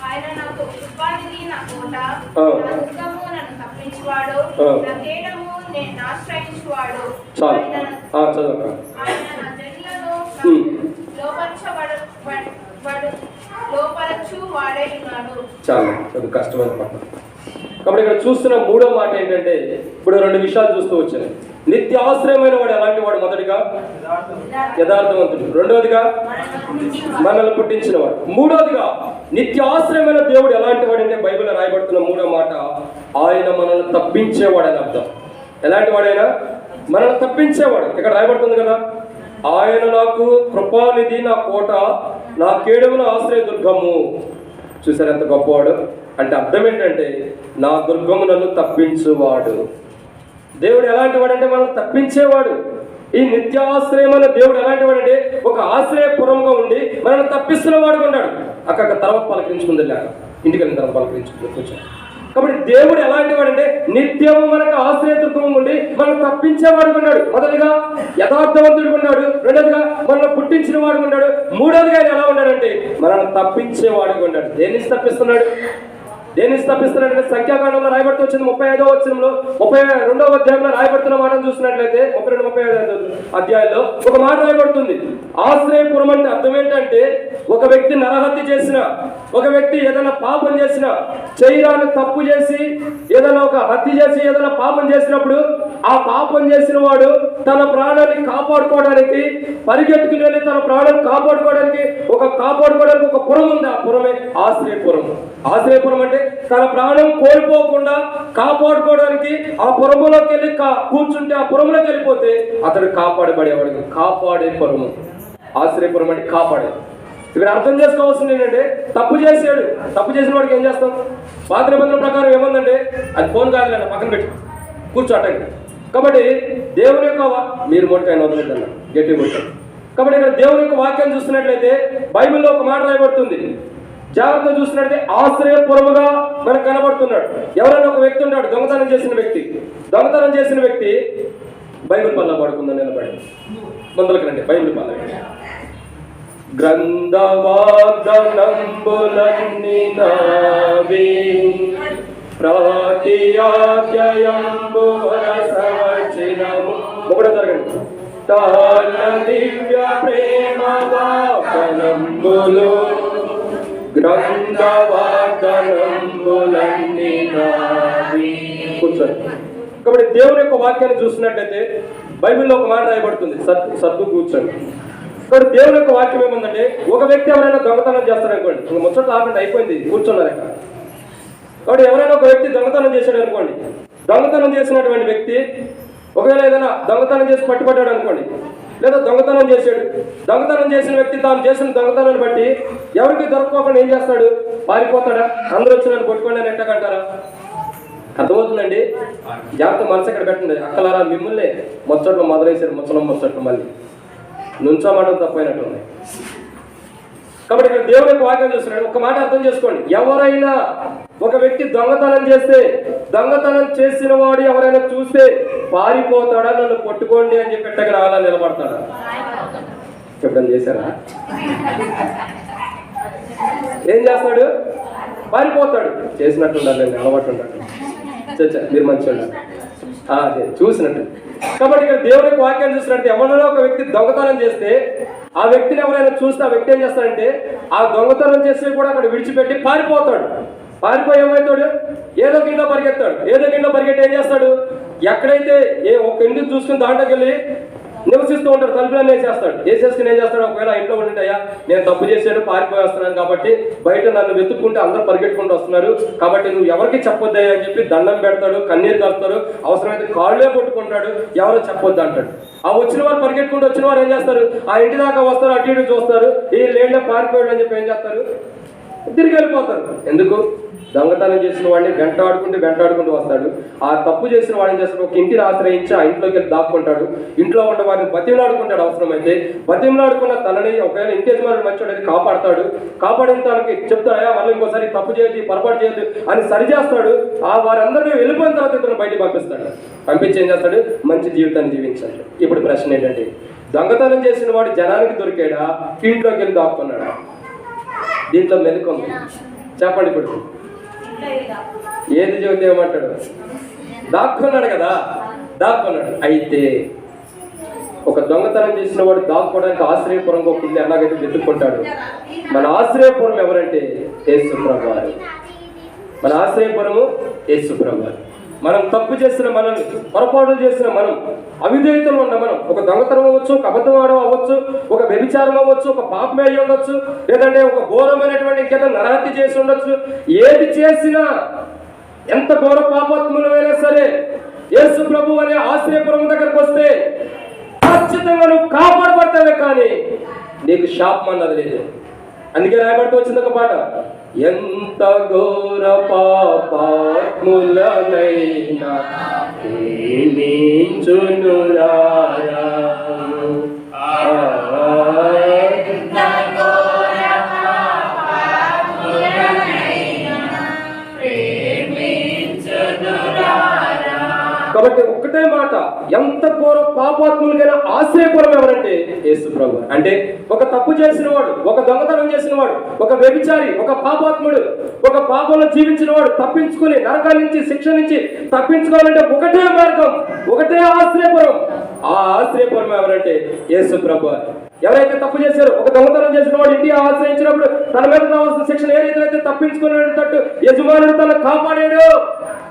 ఆయన నాకు ఉపాధిని, నా కోట, నా దుర్గము, నన్ను తప్పించువాడు, నా కేడము, నేను ఆశ్రయించువాడు.
చాలు చదవక.
ఆయన నా జనులను లోపరచు వాడై ఉన్నాడు.
చాలు చదువు కష్టమైన పట్ల. కాబట్టి ఇక్కడ చూస్తున్న మూడో మాట ఏంటంటే, ఇప్పుడు రెండు విషయాలు చూస్తూ వచ్చాను. నిత్య ఆశ్రయమైన వాడు ఎలాంటి వాడు? మొదటిగా యథార్థవంతుడు, రెండవదిగా మనల్ని పుట్టించిన వాడు, మూడవదిగా నిత్య ఆశ్రయమైన దేవుడు ఎలాంటి వాడు అంటే బైబిల్లో రాయబడుతున్న మూడో మాట, ఆయన మనల్ని తప్పించేవాడు అని అర్థం. ఎలాంటి వాడైనా మనల్ని తప్పించేవాడు. ఇక్కడ రాయబడుతుంది కదా, ఆయన నాకు కృపానిధి, నా కోట, నా కేడముల ఆశ్రయ దుర్గము. చూసారు ఎంత గొప్పవాడు అంటే? అర్థం ఏంటంటే, నా దుర్గము నన్ను తప్పించువాడు. దేవుడు ఎలాంటి వాడంటే మనల్ని తప్పించేవాడు. ఈ నిత్యాశ్రయమైన దేవుడు ఎలాంటి వాడంటే, ఒక ఆశ్రయపురంగా ఉండి మనల్ని తప్పిస్తున్న వాడుగా ఉన్నాడు. అక్కడ తర్వాత పలకరించుకుంది లేక ఇంటికి వెళ్ళిన తర్వాత పలకరించుకుంది కూర్చో. కాబట్టి దేవుడు ఎలాంటి వాడంటే, నిత్యము మనకు ఆశ్రయత్వం ఉండి మనం తప్పించేవాడు ఉన్నాడు. మొదటిగా యథార్థవంతుడు ఉన్నాడు, రెండోదిగా మనల్ని పుట్టించిన వాడు ఉన్నాడు, మూడోదిగా ఆయన ఎలా ఉన్నాడంటే మనల్ని తప్పించేవాడుగా ఉన్నాడు. దేని నుంచి తప్పిస్తున్నాడు? తప్పిస్తున్నాడంటే సంఖ్యాకాండంలో రాయబడుతూ వచ్చింది 35వ వచనంలో, 32వ అధ్యాయంలో రాయబడుతున్న మాటను చూసినట్లయితే 32, 35 అధ్యాయంలో ఒక మాట రాయబడుతుంది. ఆశ్రయపురం అంటే అర్థం ఏంటంటే, ఒక వ్యక్తి నరహత్య చేసిన, ఒక వ్యక్తి ఏదైనా పాపం చేసిన, చేయరాని తప్పు చేసి ఏదైనా ఒక హత్య చేసి ఏదైనా పాపం చేసినప్పుడు ఆ పాపం చేసిన వాడు తన ప్రాణాన్ని కాపాడుకోవడానికి పరిగెట్టుకుని వెళ్ళి తన ప్రాణాన్ని కాపాడుకోవడానికి ఒక పురం ఉంది. ఆ పురమే ఆశ్రయపురం. ఆశ్రయపురం అంటే తన ప్రాణం కోల్పోకుండా కాపాడుకోవడానికి ఆ పురములోకి వెళ్ళి కూర్చుంటే, ఆ పురంలోకి వెళ్ళిపోతే అతడు కాపాడబడేవాడు. కాపాడే పురము ఆశ్రయపురం అంటే కాపాడే. ఇక్కడ అర్థం చేసుకోవాల్సింది ఏంటంటే, తప్పు చేసిన వాడికి ఏం చేస్తాం? పాత నిబంధనల ప్రకారం ఏముందంటే, అది ఫోన్ కాదులేండి, పక్కన పెట్టి కూర్చోటండి. కాబట్టి దేవుని యొక్క మీరు మొట్టైన వదలద్దన్న గట్టి కొట్టాడు. కాబట్టి ఇక్కడ దేవుని యొక్క వాక్యాన్ని చూస్తున్నట్లయితే బైబిల్లో ఒక మాట రాయబడుతుంది. జాగ్రత్త చూసినట్లయితే ఆశ్రయపురముగా మనకు కనబడుతున్నాడు. ఎవరైనా ఒక వ్యక్తి ఉంటాడు, దొంగతనం చేసిన వ్యక్తి బైబిల్ పల్ల పడుకుందని నిలబడి ముందలకి రండి. బైబిల్ పల్ల గ్రంథవాగ్దానంబులన్నీ నావి, ప్రాతియాధ్యాయంబు వరసవచనము. ఒకటో తరగతి. తాన దివ్య ప్రేమ వాగ్దానంబులు, గ్రంథవాగ్దానంబులన్నీ నావి. కూర్చోండి. కాబట్టి దేవుని యొక్క వాక్యాన్ని చూసినట్లయితే బైబిల్లో ఒక మాట రాయబడుతుంది. సర్దు కూర్చోండి. కాబట్టి దేవుని యొక్క వాక్యం ఏముందంటే, ఒక వ్యక్తి ఎవరైనా దొంగతనం చేస్తారనుకోండి, ముచ్చట్లు ఆపండి, అయిపోయింది, కూర్చున్నారు ఇక్కడ. కాబట్టి ఎవరైనా ఒక వ్యక్తి దొంగతనం చేశాడు అనుకోండి, దొంగతనం చేసినటువంటి వ్యక్తి ఒకవేళ ఏదైనా దొంగతనం చేసి పట్టుబడ్డాడు అనుకోండి, లేదా దొంగతనం చేసిన వ్యక్తి తాను చేసిన దొంగతనాన్ని బట్టి ఎవరికి దొరకకుండా ఏం చేస్తాడు? పారిపోతాడా? అందరూ వచ్చి నన్ను కొట్టుకోండి అని ఎట్టకంటారా? అర్థమవుతుందండి? జాగ్రత్త మనసు ఇక్కడ పెట్టండి. అక్కలారా మిమ్మల్ని ముచ్చట్లు మొదలైసారు, ముచ్చట్లు మళ్ళీ నుంచోమాట తప్పైనట్టుంది. కాబట్టి ఇక్కడ దేవుని యొక్క వాక్యం చూస్తున్నాడు. ఒక మాట అర్థం చేసుకోండి, ఎవరైనా ఒక వ్యక్తి దొంగతనం చేసిన వాడు ఎవరైనా చూస్తే పారిపోతాడా? నన్ను పట్టుకోండి అని చెప్పి ఎట్టగా రావాలని నిలబడతాడా? చెప్పడం చేశారా? ఏం చేస్తాడు? పారిపోతాడు. చేసినట్టుండాలి, నిలబట్టుండాలి. మీరు మంచిగా ఉండాలి, చూసినట్టు. కాబట్టి ఇక్కడ దేవుని యొక్క వాక్యాన్ని చూసినట్టు ఎవరైనా ఒక వ్యక్తి దొంగతనం చేస్తే ఆ వ్యక్తిని ఎవరైనా చూస్తే ఆ వ్యక్తి ఏం చేస్తాడంటే ఆ దొంగతనం చేస్తే కూడా అక్కడ విడిచిపెట్టి పారిపోతాడు. పారిపోయి ఏమవుతాడు? ఏదో కింద పరిగెట్టి ఏం చేస్తాడు? ఎక్కడైతే ఒక ఇంటికి చూసుకుని దాంట్లోకి వెళ్ళి నివసిస్తూ ఉంటాడు, తలుపులన్నీ వేసేసుకుని ఏం చేస్తాడు? ఒకవేళ ఇంట్లో ఉంటాయా, నేను తప్పు చేశాను, పారిపోయి వస్తున్నాను కాబట్టి బయట నన్ను వెతుక్కుంటే అందరూ పరిగెట్టుకుంటూ వస్తున్నారు కాబట్టి నువ్వు ఎవరికి చెప్పొద్దా అని చెప్పి దండం పెడతాడు, కన్నీరు కలుపుతాడు, అవసరమైతే కాళ్ళే కొట్టుకుంటాడు, ఎవరో చెప్పొద్దు అంటాడు. ఆ వచ్చిన వారు పరిగెట్టుకుంటూ వచ్చిన వారు ఏం చేస్తారు? ఆ ఇంటి దాకా వస్తారు, అటు ఇటు చూస్తారు, ఈ లేండే పారిపోయాడు అని చెప్పి ఏం చేస్తారు? తిరిగి వెళ్ళిపోతారు. ఎందుకు? దొంగతనం చేసిన వాడిని వెంటాడుకుంటూ వస్తాడు. ఆ తప్పు చేసిన వాడిని చేస్తాడు, ఒక ఇంటిని ఆశ్రయించి ఆ ఇంట్లోకి వెళ్ళి దాక్కుంటాడు. ఇంట్లో ఉన్న వారిని బతిమలాడుకుంటాడు. అవసరమైతే బతిమలాడుకున్న తనని ఒకవేళ ఇంటి యజమానుడు మంచోడైతే కాపాడిన తనకి చెప్తాడా మళ్ళీ ఇంకోసారి తప్పు చేయొద్దు, పొరపాటు చేయొద్దు అని సరిచేస్తాడు. ఆ వారందరినీ వెళ్ళిపోయిన తర్వాత ఇతను బయటికి పంపించి ఏం చేస్తాడు? మంచి జీవితాన్ని జీవించాడు. ఇప్పుడు ప్రశ్న ఏంటంటే, దొంగతనం చేసిన వాడు జనానికి దొరికాడా, ఇంట్లోకి వెళ్ళి దాక్కున్నాడా? దీంట్లో మెలుకుంది, చెప్పండి. ఇప్పుడు ఏది చెబితే ఏమంటాడు? దాక్కున్నాడు కదా, దాక్కున్నాడు. అయితే ఒక దొంగతనం చేసిన వాడు దాక్కోవడానికి ఆశ్రయపురంగా ఒక ఇల్లు ఎలాగైతే వెతుక్కుంటాడు, మన ఆశ్రయపురం ఎవరంటే యేసు ప్రభువారు. మన ఆశ్రయపురము యేసు ప్రభువారు. మనం తప్పు చేసిన మనల్ని, పొరపాటులు చేసిన మనం, అవిధేయతలు ఉన్న మనం, ఒక దొంగతనం అవ్వచ్చు, ఒక అబద్ధం ఆడడం అవ్వచ్చు, ఒక వ్యభిచారం అవ్వచ్చు, ఒక పాపమే అయ్యి ఉండొచ్చు, లేదంటే ఒక ఘోరమైనటువంటి ఇంకేదో నరహత్య చేసి ఉండొచ్చు. ఏది చేసినా, ఎంత ఘోర పాపాత్ములమైనా సరే యేసు ప్రభు అనే ఆశ్రయపురం దగ్గరకు వస్తే ఖచ్చితంగా నువ్వు కాపాడబడతావే, కానీ నీకు శాపం అన్నది లేదు. అందుకే రాయబడుతూ వచ్చింది ఒక పాట, ఎంత ఘోర పాపాత్ములనైనా ప్రేమించునురారా. కాబట్టి ఒక్కటే మాట, ఎంత ఘోర పాపాత్ములకైనా ఆశ్రయపురం ఎవరంటే యేసు ప్రభు. అంటే ఒక తప్పు చేసిన వాడు, ఒక దొంగతనం చేసిన వాడు, ఒక వ్యభిచారి, ఒక పాపాత్ముడు, ఒక పాపంలో జీవించిన వాడు తప్పించుకుని నరకాల నుంచి, శిక్ష నుంచి తప్పించుకోవాలంటే ఒకటే మార్గం, ఒకటే ఆశ్రయపురం. ఆ ఆశ్రయపురం ఎవరంటే యేసు ప్రభు. ఎవరైతే తప్పు చేశారో, ఒక దొంగతనం చేసిన వాడు ఇంటికి ఆశ్రయించినప్పుడు తన మీద రావాల్సిన శిక్షణ ఏ రీతిలో అయితే తప్పించుకునేటట్టు యజమానుడు తను కాపాడాడు,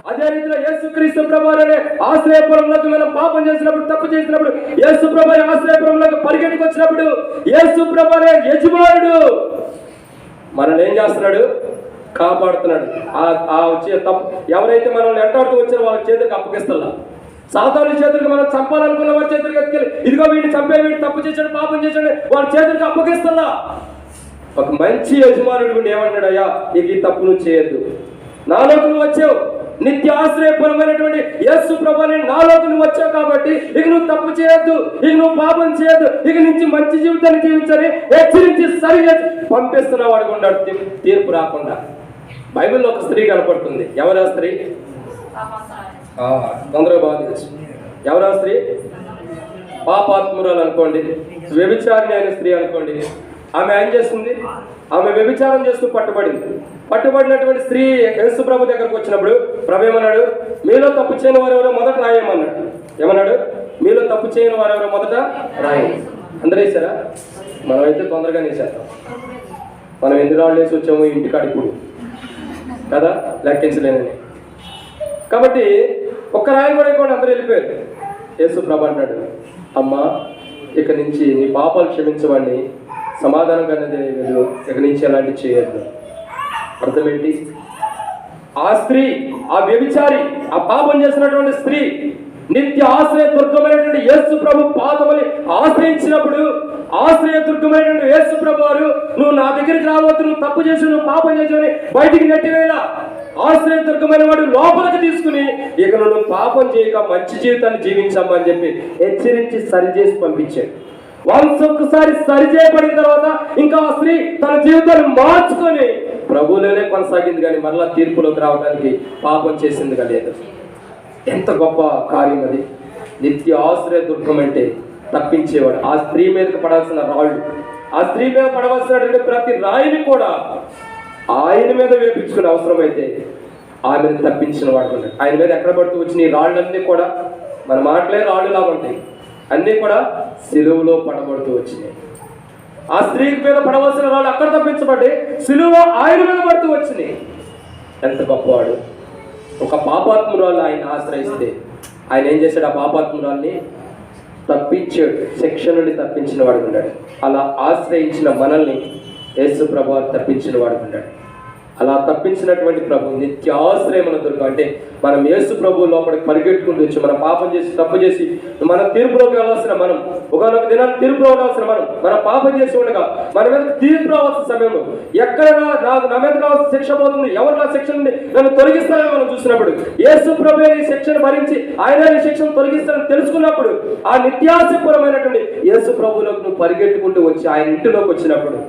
అదే రీతిలో యేసుక్రీస్తు ప్రభువు అనే ఆశ్రయపురంలోకి మనం పాపం చేసినప్పుడు, తప్పు చేసినప్పుడు, యేసు ప్రభు ఆశ్రయపురంలోకి పరిగెట్టుకు వచ్చినప్పుడు యేసు ప్రభు అనే యజమానుడు మనల్ని ఏం చేస్తున్నాడు? కాపాడుతున్నాడు. ఆ వచ్చే తప్పు ఎవరైతే మనల్ని వెంటాడుతూ వచ్చారో వాళ్ళ చేతికి అప్పగిస్తున్నా. సాధారణ చేతులకు మనం చంపాలనుకున్న వారి చేతులకు ఎత్తుకెళ్ళి, ఇదిగో వీడిని చంపే, వీడు తప్పు చేశాడు, పాపం చేశాడు, వాళ్ళ చేతులకు అప్పగిస్తున్నా. ఒక మంచి యజమానుడు గుండి ఏమన్నాడు? అయ్యా, ఇక ఈ తప్పు నువ్వు చేయొద్దు, నాలోకి నువ్వు వచ్చావు, నిత్య ఆశ్రయపరమైనటువంటి యేసు ప్రభువుని నాలోకి నువ్వు వచ్చావు కాబట్టి ఇక నువ్వు తప్పు చేయొద్దు, ఇక నువ్వు పాపం చేయొద్దు, ఇక నుంచి మంచి జీవితాన్ని జీవించని హెచ్చరించి సరిగా పంపిస్తున్న వాడు ఉన్నాడు, తీర్పు రాకుండా. బైబిల్లో ఒక స్త్రీ కనపడుతుంది. ఎవరా స్త్రీ? తొందరగా బాగా తెలుసు. ఎవరా స్త్రీ? పాపాత్మురాలు అనుకోండి, వ్యభిచారిణి అయిన స్త్రీ అనుకోండి. ఆమె ఏం చేస్తుంది? ఆమె వ్యభిచారం చేస్తూ పట్టుబడింది. పట్టుబడినటువంటి స్త్రీ యేసు ప్రభు దగ్గరకు వచ్చినప్పుడు ప్రభు ఏమన్నాడు? మీలో తప్పు చేయని వారెవరో మొదట రాయమన్నాడు. ఏమన్నాడు? మీలో తప్పు చేయని వారెవరో మొదట రాయండి. అందరూ వేసారా? మనమైతే తొందరగానే వేసేస్తాం. మనం ఎన్ని రాళ్ళు వేసి వచ్చాము ఇంటికాడ ఇప్పుడు కదా, లెక్కించలేనని. కాబట్టి ఒక్క రాయి కూడా కూడా అందరూ వెళ్ళిపోయారు. యేసు ప్రభు అంటాడు, అమ్మా, ఇక నుంచి నీ పాపాలు క్షమించవాడిని, సమాధానంగా లేదు, ఇక నుంచి అలాంటివి చేయొద్దు. అర్థమేంటి? ఆ స్త్రీ, ఆ వ్యభిచారి, ఆ పాపం చేసినటువంటి స్త్రీ నిత్య ఆశ్రయ దుర్గమైనటువంటి యేసు ప్రభు పాదమని ఆశ్రయించినప్పుడు, ఆశ్రయ దుర్గమైనటువంటి యేసు ప్రభు వారు నువ్వు నా దగ్గరికి రావద్దు, నువ్వు తప్పు చేసి, నువ్వు పాపం చేసావని బయటికి నెట్టివేలా ఆశ్రయ దుర్గమైన వాడు లోపలికి తీసుకుని ఇక నువ్వు పాపం చేయక మంచి జీవితాన్ని జీవించమ్మని చెప్పి హెచ్చరించి సరిచేసి పంపించాడు. ఒక్కసారి సరిచేయబడిన తర్వాత ఇంకా ఆ స్త్రీ తన జీవితాన్ని మార్చుకొని ప్రభువులోనే కొనసాగింది, కానీ మరలా తీర్పులోకి రావడానికి పాపం చేసింది లేదు. ఎంత గొప్ప కార్యం అది! నిత్య ఆశ్రయ దుర్గం అంటే తప్పించేవాడు. ఆ స్త్రీ మీదకి పడాల్సిన రాళ్ళు, ఆ స్త్రీ మీద పడవలసినటువంటి ప్రతి రాయిని కూడా ఆయన మీద వేపించుకునే అవసరం అయితే ఆమెను తప్పించిన వాడు ఉన్నాడు. ఆయన మీద ఎక్కడ పడుతూ వచ్చిన ఈ రాళ్ళన్నీ కూడా మన మాటలే రాళ్ళు లాగా ఉంటాయి, అన్నీ కూడా సిలువలో పడబడుతూ వచ్చినాయి. ఆ స్త్రీ మీద పడవలసిన రాళ్ళు అక్కడ తప్పించబడి సిలువ ఆయన మీద పడుతూ వచ్చినాయి. ఎంత గొప్పవాడు! ఒక పాపాత్మురాలు ఆయన ఆశ్రయిస్తే ఆయన ఏం చేశాడు? ఆ పాపాత్మురాల్ని తప్పించాడు, శిక్ష నుండి తప్పించిన వాడు ఉన్నాడు. అలా ఆశ్రయించిన మనల్ని యేసు ప్రభు తప్పించిన వాడు ఉన్నాడు. అలా తప్పించినటువంటి ప్రభు నిత్య ఆశ్రయమైన దుర్గం. అంటే మనం యేసు ప్రభు లోపలికి పరిగెట్టుకుంటూ వచ్చి మన పాపం చేసి, తప్పు చేసి, మన తీర్పులోకి వెళ్ళాల్సిన మనం, ఒకనొక దినాన్ని తీర్పులో ఉండాల్సిన మనం, మన పాపం చేసి ఉండగా మన మీద తీర్పు రావాల్సిన సమయంలో ఎక్కడ నా మీద రావాల్సిన శిక్ష పోతుంది, ఎవరు నా శిక్ష నుండి నన్ను తొలగిస్తారని మనం చూసినప్పుడు, యేసు ప్రభు ఈ శిక్షను భరించి ఆయన ఈ శిక్షను తొలగిస్తారని తెలుసుకున్నప్పుడు, ఆ నిత్యాశపరమైనటువంటి యేసు ప్రభులోకి నువ్వు పరిగెట్టుకుంటూ వచ్చి ఆయన ఇంటిలోకి వచ్చినప్పుడు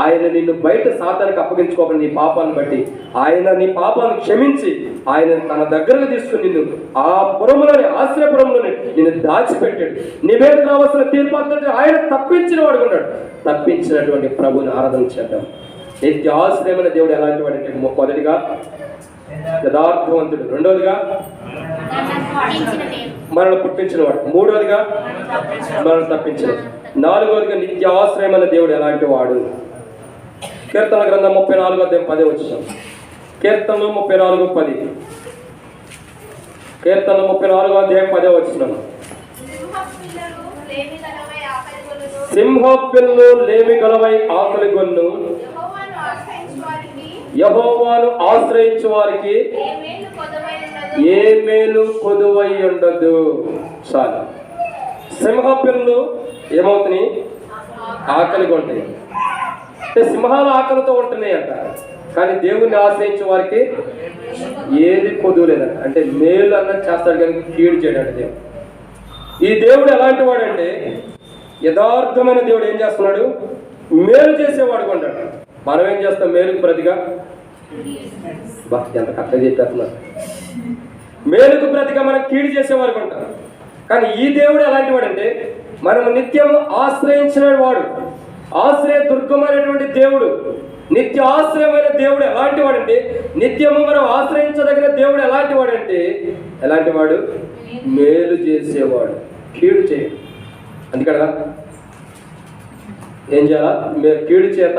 ఆయన నిన్ను బయట సాతానికి అప్పగించుకోకుండా నీ పాపాన్ని బట్టి ఆయన నీ పాపాన్ని క్షమించి ఆయన తన దగ్గరకు తీసుకుని నిన్ను ఆ పురములోని, ఆశ్రయపురంలోని నిన్ను దాచిపెట్టాడు. నీ మీద రావాల్సిన తీర్పు ఆయన తప్పించిన వాడు ఉన్నాడు. తప్పించినటువంటి ప్రభుని ఆరాధన చేద్దాం. నిత్య ఆశ్రయమైన దేవుడు ఎలాంటి వాడు అంటే, మొదటిగా యథార్థవంతుడు, రెండవదిగా మనల్ని పుట్టించిన వాడు, మూడవదిగా మనల్ని తప్పించిన, నాలుగవదిగా నిత్య ఆశ్రయమైన దేవుడు ఎలాంటి వాడు. కీర్తన గ్రంథం 34:10 వచ్చాం. కీర్తనలు 34:10. కీర్తన 34వ అధ్యాయం 10వ వచనం. సింహ పిల్లు లేమి గలవై ఆకలి గొన్ను యెహోవాను ఆశ్రయించు వారికి ఏ మేలు కొదువై ఉండదు. చాలు. సింహ పిల్లు ఏమవుతున్నాయి? ఆకలి కొంటాయి. అంటే సింహాలు ఆకలితో ఉంటున్నాయి అంట. కానీ దేవుణ్ణి ఆశ్రయించే వారికి ఏది కొదువు లేదంట. అంటే మేలు అన్నది చేస్తాడు కానీ కీడు చేయడంట దేవుడు. ఈ దేవుడు ఎలాంటి వాడంటే యథార్థమైన దేవుడు. ఏం చేస్తున్నాడు? మేలు చేసేవాడు కొంటాడు. మనం ఏం చేస్తాం? మేలుకు ప్రతిగా ఎంత కరెక్ట్గా చెప్పేస్తున్నారు. మేలుకు ప్రతిగా మనం కీడు చేసేవాడు కొంటాం. కానీ ఈ దేవుడు ఎలాంటి వాడంటే మనం నిత్యము ఆశ్రయించిన వాడు, ఆశ్రయ దుర్గమైనటువంటి దేవుడు, నిత్య ఆశ్రయమైన దేవుడు. ఎలాంటి వాడంటే నిత్యము మనం ఆశ్రయించదగిన దేవుడు. ఎలాంటి వాడంటే ఎలాంటి వాడు? మేలు చేసేవాడు, కీడు చేయడు. అందుకదా ఏం చేయాలా? కీడు చేత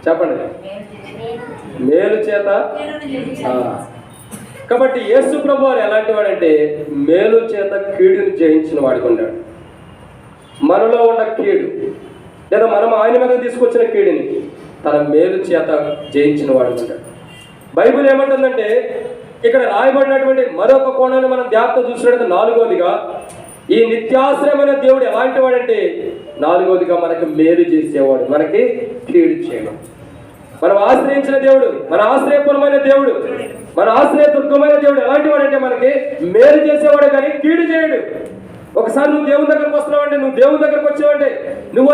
చెప్పండి, మేలు చేత. కాబట్టి యేసు ప్రభు వారు ఎలాంటి వాడంటే మేలు చేత కీడుని జయించిన వాడికి ఉన్నాడు. మనలో ఉన్న కీడు లేదా మనం ఆయన మీద తీసుకొచ్చిన కీడుని తన మేలు చేత జయించిన వాడికి ఉన్నాడు. బైబిల్ ఏమంటుందంటే ఇక్కడ రాయబడినటువంటి మరొక కోణాన్ని మనం ధ్యానంతో చూసినట్టు 4వదిగా ఈ నిత్యాశ్రయమైన దేవుడు ఎలాంటి వాడంటే 4వదిగా మనకి మేలు చేసేవాడు, మనకి కీడు చేయడం. మనం ఆశ్రయించిన దేవుడు, మన ఆశ్రయపరమైన దేవుడు, మన ఆశ్రయ దుర్గమైన దేవుడు ఎలాంటి వాడంటే మనకి మేలు చేసేవాడు కానీ కీడు చేయడు. ఒకసారి నువ్వు దేవుని దగ్గరకు వస్తున్నావంటే, నువ్వు దేవుని దగ్గరకు వచ్చావంటే, నువ్వు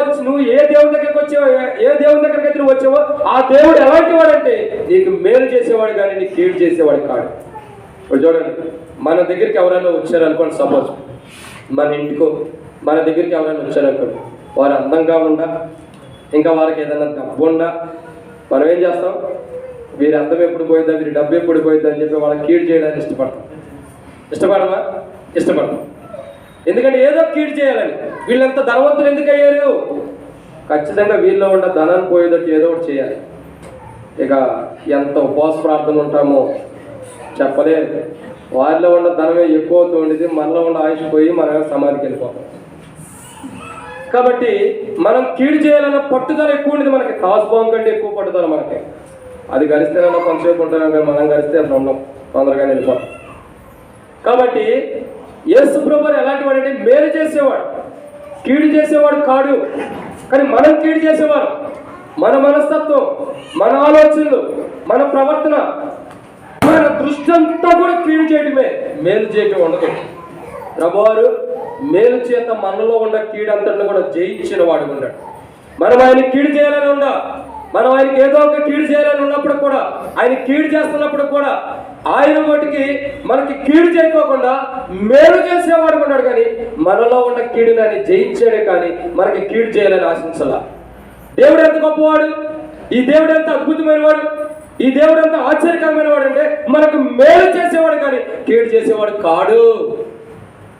ఏ దేవుని దగ్గరకు వచ్చావో, ఏ దేవుని దగ్గరికి అయితే నువ్వు వచ్చావో ఆ దేవుడు ఎలాంటి వాడంటే నీకు మేలు చేసేవాడు కానీ నీకు కీడు చేసేవాడు కాదు. ఇప్పుడు చూడండి, మన దగ్గరికి ఎవరైనా వచ్చారనుకోండి, సపోజ్ మన ఇంటికో మన దగ్గరికి ఎవరైనా వచ్చారనుకోండి, వారు అందంగా ఉండా, ఇంకా వారికి ఏదైనా డబ్బు ఉండా, మనం ఏం చేస్తాం? వీరి అందం ఎప్పుడు పోయిద్దా, వీరి డబ్బు ఎప్పుడు పోయిద్దా అని చెప్పి వాళ్ళకి కీడు చేయడానికి ఇష్టపడమా? ఇష్టపడతాం. ఎందుకంటే ఏదో కీడు చేయాలని. వీళ్ళంత ధనవంతులు ఎందుకు అయ్యారు? ఖచ్చితంగా వీళ్ళలో ఉన్న ధనాన్ని పోయేటట్టు ఏదో ఒకటి చేయాలి. ఇక ఎంత ఉపవాస ప్రార్థన ఉంటామో చెప్పలేదు. వారిలో ఉన్న ధనమే ఎక్కువ అవుతూ ఉండేది, మనలో ఉన్న ఆయుష్ పోయి మనమే సమాధికి వెళ్ళిపోతాం. కాబట్టి మనం కీడు చేయాలన్న పట్టుదల ఎక్కువ ఉండేది మనకి. కాసుబాం కంటే ఎక్కువ పట్టుదల మనకి. అది గరిస్తేనన్నా కొంతసేపు ఉంటాం కానీ మనం గరిస్తే అట్లా ఉన్నాం, తొందరగా వెళ్ళిపోతాం. కాబట్టి యేసు ప్రభువు ఎలాంటి వాడు అంటే మేలు చేసేవాడు, కీడు చేసేవాడు కాడు. కానీ మనం కీడు చేసేవాడు. మన మనస్తత్వం, మన ఆలోచనలు, మన ప్రవర్తన, మన దృష్టి అంతా కూడా కీడు చేయడమే, మేలు చేయటం ఉండదు. ప్రభువారు మేలు చేత మనలో ఉన్న కీడు అంతటిని కూడా జయించిన వాడు ఉన్నాడు. మనం ఆయన కీడు చేయాలని ఉందా, మనం ఆయనకి ఏదో ఒక కీడు చేయాలని ఉన్నప్పుడు కూడా, ఆయన కీడు చేస్తున్నప్పుడు కూడా ఆయన వాటికి మనకి కీడు చేయకోకుండా మేలు చేసేవాడు ఉన్నాడు. కానీ మనలో ఉన్న కీడుని ఆయన జయించాడే కానీ మనకి కీడు చేయాలని ఆశించాల. దేవుడు ఎంత గొప్పవాడు, ఈ దేవుడు ఎంత అద్భుతమైన వాడు, ఈ దేవుడు ఎంత ఆశ్చర్యకరమైన వాడు అంటే మనకు మేలు చేసేవాడు కానీ కీడు చేసేవాడు కాడు.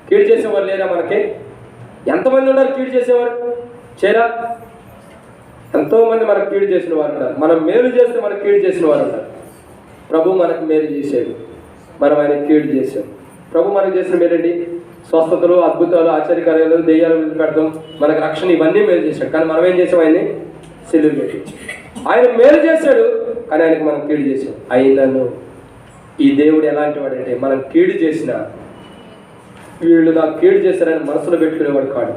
కీడు చేసేవారు లేరా మనకి? ఎంతమంది ఉన్నారు కీడు చేసేవారు? చేరా? ఎంతోమంది మనకు కీడు చేసిన వారు ఉన్నారు. మనం మేలు చేస్తే మనకు కీడు చేసిన వారు ఉన్నారు. ప్రభు మనకు మేలు చేశాడు, మనం ఆయన కీడు చేశాం. ప్రభు మనకు చేసిన మేలండి, స్వస్థతలు, అద్భుతాలు, ఆశ్చర్యకార్యాలు, దెయ్యాలు పెడతాం, మనకు రక్షణ, ఇవన్నీ మేలు చేశాడు. కానీ మనం ఏం చేసాం? ఆయన్ని సిలువ పెట్టి. ఆయన మేలు చేశాడు కానీ ఆయనకి మనం కీడు చేసాం. అయినను ఈ దేవుడు ఎలాంటి వాడంటే మనం కీడు చేసిన వీళ్ళు నాకు కీడు చేశారని మనసులో పెట్టుకునేవాడు కాడు.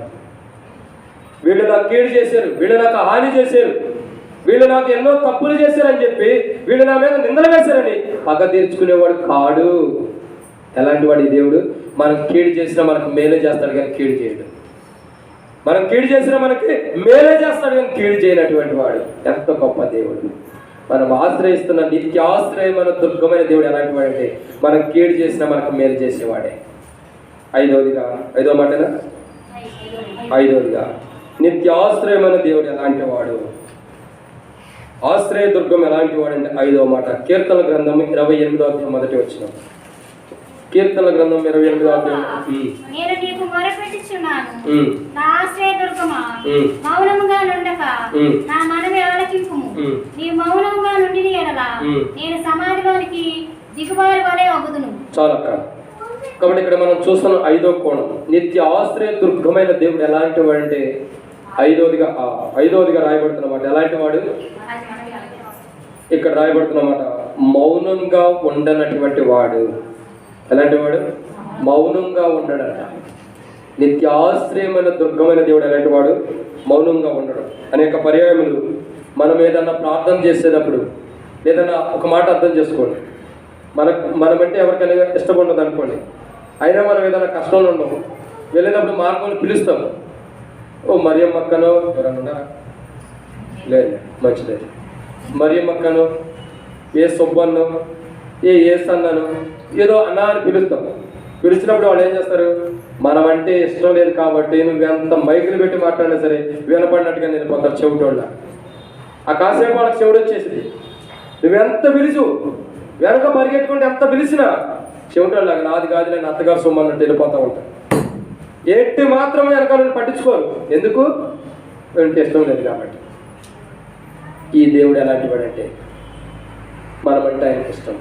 వీళ్ళు నాకు కీడు చేశారు, వీళ్ళు నాకు హాని చేశారు, వీళ్ళు నాకు ఎన్నో తప్పులు చేశారని చెప్పి వీళ్ళు నా మీద నిందలు వేశారని పగ తీర్చుకునేవాడు కాడు. ఎలాంటి వాడు ఈ దేవుడు? మనం కీడు చేసినా మనకు మేలే చేస్తాడు కానీ కీడు చేయడు. మనం కీడు చేసినా మనకి మేలే చేస్తాడు కానీ కీడు చేయనటువంటి వాడు. ఎంత గొప్ప దేవుడు! మనం ఆశ్రయిస్తున్న నిత్యాశ్రయమైన దుర్గమైన దేవుడు ఎలాంటి వాడంటే మనం కీడు చేసినా మనకు మేలు చేసేవాడే. ఐదో మాటనా? ఐదవదిగా నిత్యాశ్రయమైన దేవుడు ఎలాంటి వాడు, ఆశ్రయ దుర్గం ఎలాంటి వాడంటే 5వ మాట కీర్తన గ్రంథం 28వ అధ్యాయం మొదటి వచనం. కీర్తన గ్రంథం 28వ అధ్యాయం.
నేను నీకు మొరపెట్టుచున్నాను, నా ఆశ్రయ దుర్గమా, మౌనముగా నుండక నా మనవి ఆలకింపుము. నీ మౌనముగా నుండిన ఎడల నేను సమాధిలోనికి
దిగుబారుగానే అగుదును.
చాలక్క. కాబట్టి ఇక్కడ మనం చూస్తున్న 5వ కోణం, నిత్య ఆశ్రయ దుర్గమైన దేవుడు ఎలాంటి వాడు అంటే ఐదవదిగా రాయబడుతున్నమాట. ఎలాంటి వాడు ఇక్కడ రాయబడుతున్నమాట? మౌనంగా ఉండనటువంటి వాడు. ఎలాంటి వాడు? మౌనంగా ఉండడట. నిత్య ఆశ్రయమైన దుర్గమైన దేవుడు ఎలాంటి వాడు? మౌనంగా ఉండడం. అనేక పర్యాయములు మనం ఏదన్నా ప్రార్థన చేసేటప్పుడు ఏదన్నా ఒక మాట అర్థం చేసుకోండి, మనమంటే ఎవరికైనా ఇష్టం ఉండదు అనుకోండి, అయినా మనం ఏదైనా కష్టంలో ఉండము, వెళ్ళేటప్పుడు మార్గంలో పిలుస్తాము. ఓ మరియమ్మక్కనో ఎవరన్నా లేదు, మంచిలేదు, మరియమ్మక్కనో ఏ సుబ్బన్నో ఏ సన్నను ఏదో అన్నా అని పిలుస్తాం. పిలిచినప్పుడు వాళ్ళు ఏం చేస్తారు? మనం అంటే ఇష్టం లేదు కాబట్టి నువ్వు ఎంత మైకులు పెట్టి మాట్లాడినా సరే వినపడినట్టుగా నేను కొందరు చెవిటోళ్ళ. ఆ కాసేపు వాళ్ళకి చెవుడు వచ్చేసింది. నువ్వెంత పిలుచు, వెనక పరిగెట్టుకుంటే ఎంత పిలిచినా చెవిటోళ్ళగా నాది కాదులే నా అత్తగారు సొమ్మన్నట్టు వెళ్ళిపోతూ ఉంటారు. ఎట్టి మాత్రం వెనకాలను పట్టించుకోరు. ఎందుకు? వెంట ఇష్టం లేదు కాబట్టి. ఈ దేవుడు ఎలాంటి వాడంటే మనమంటే ఆయనకి ఇష్టం.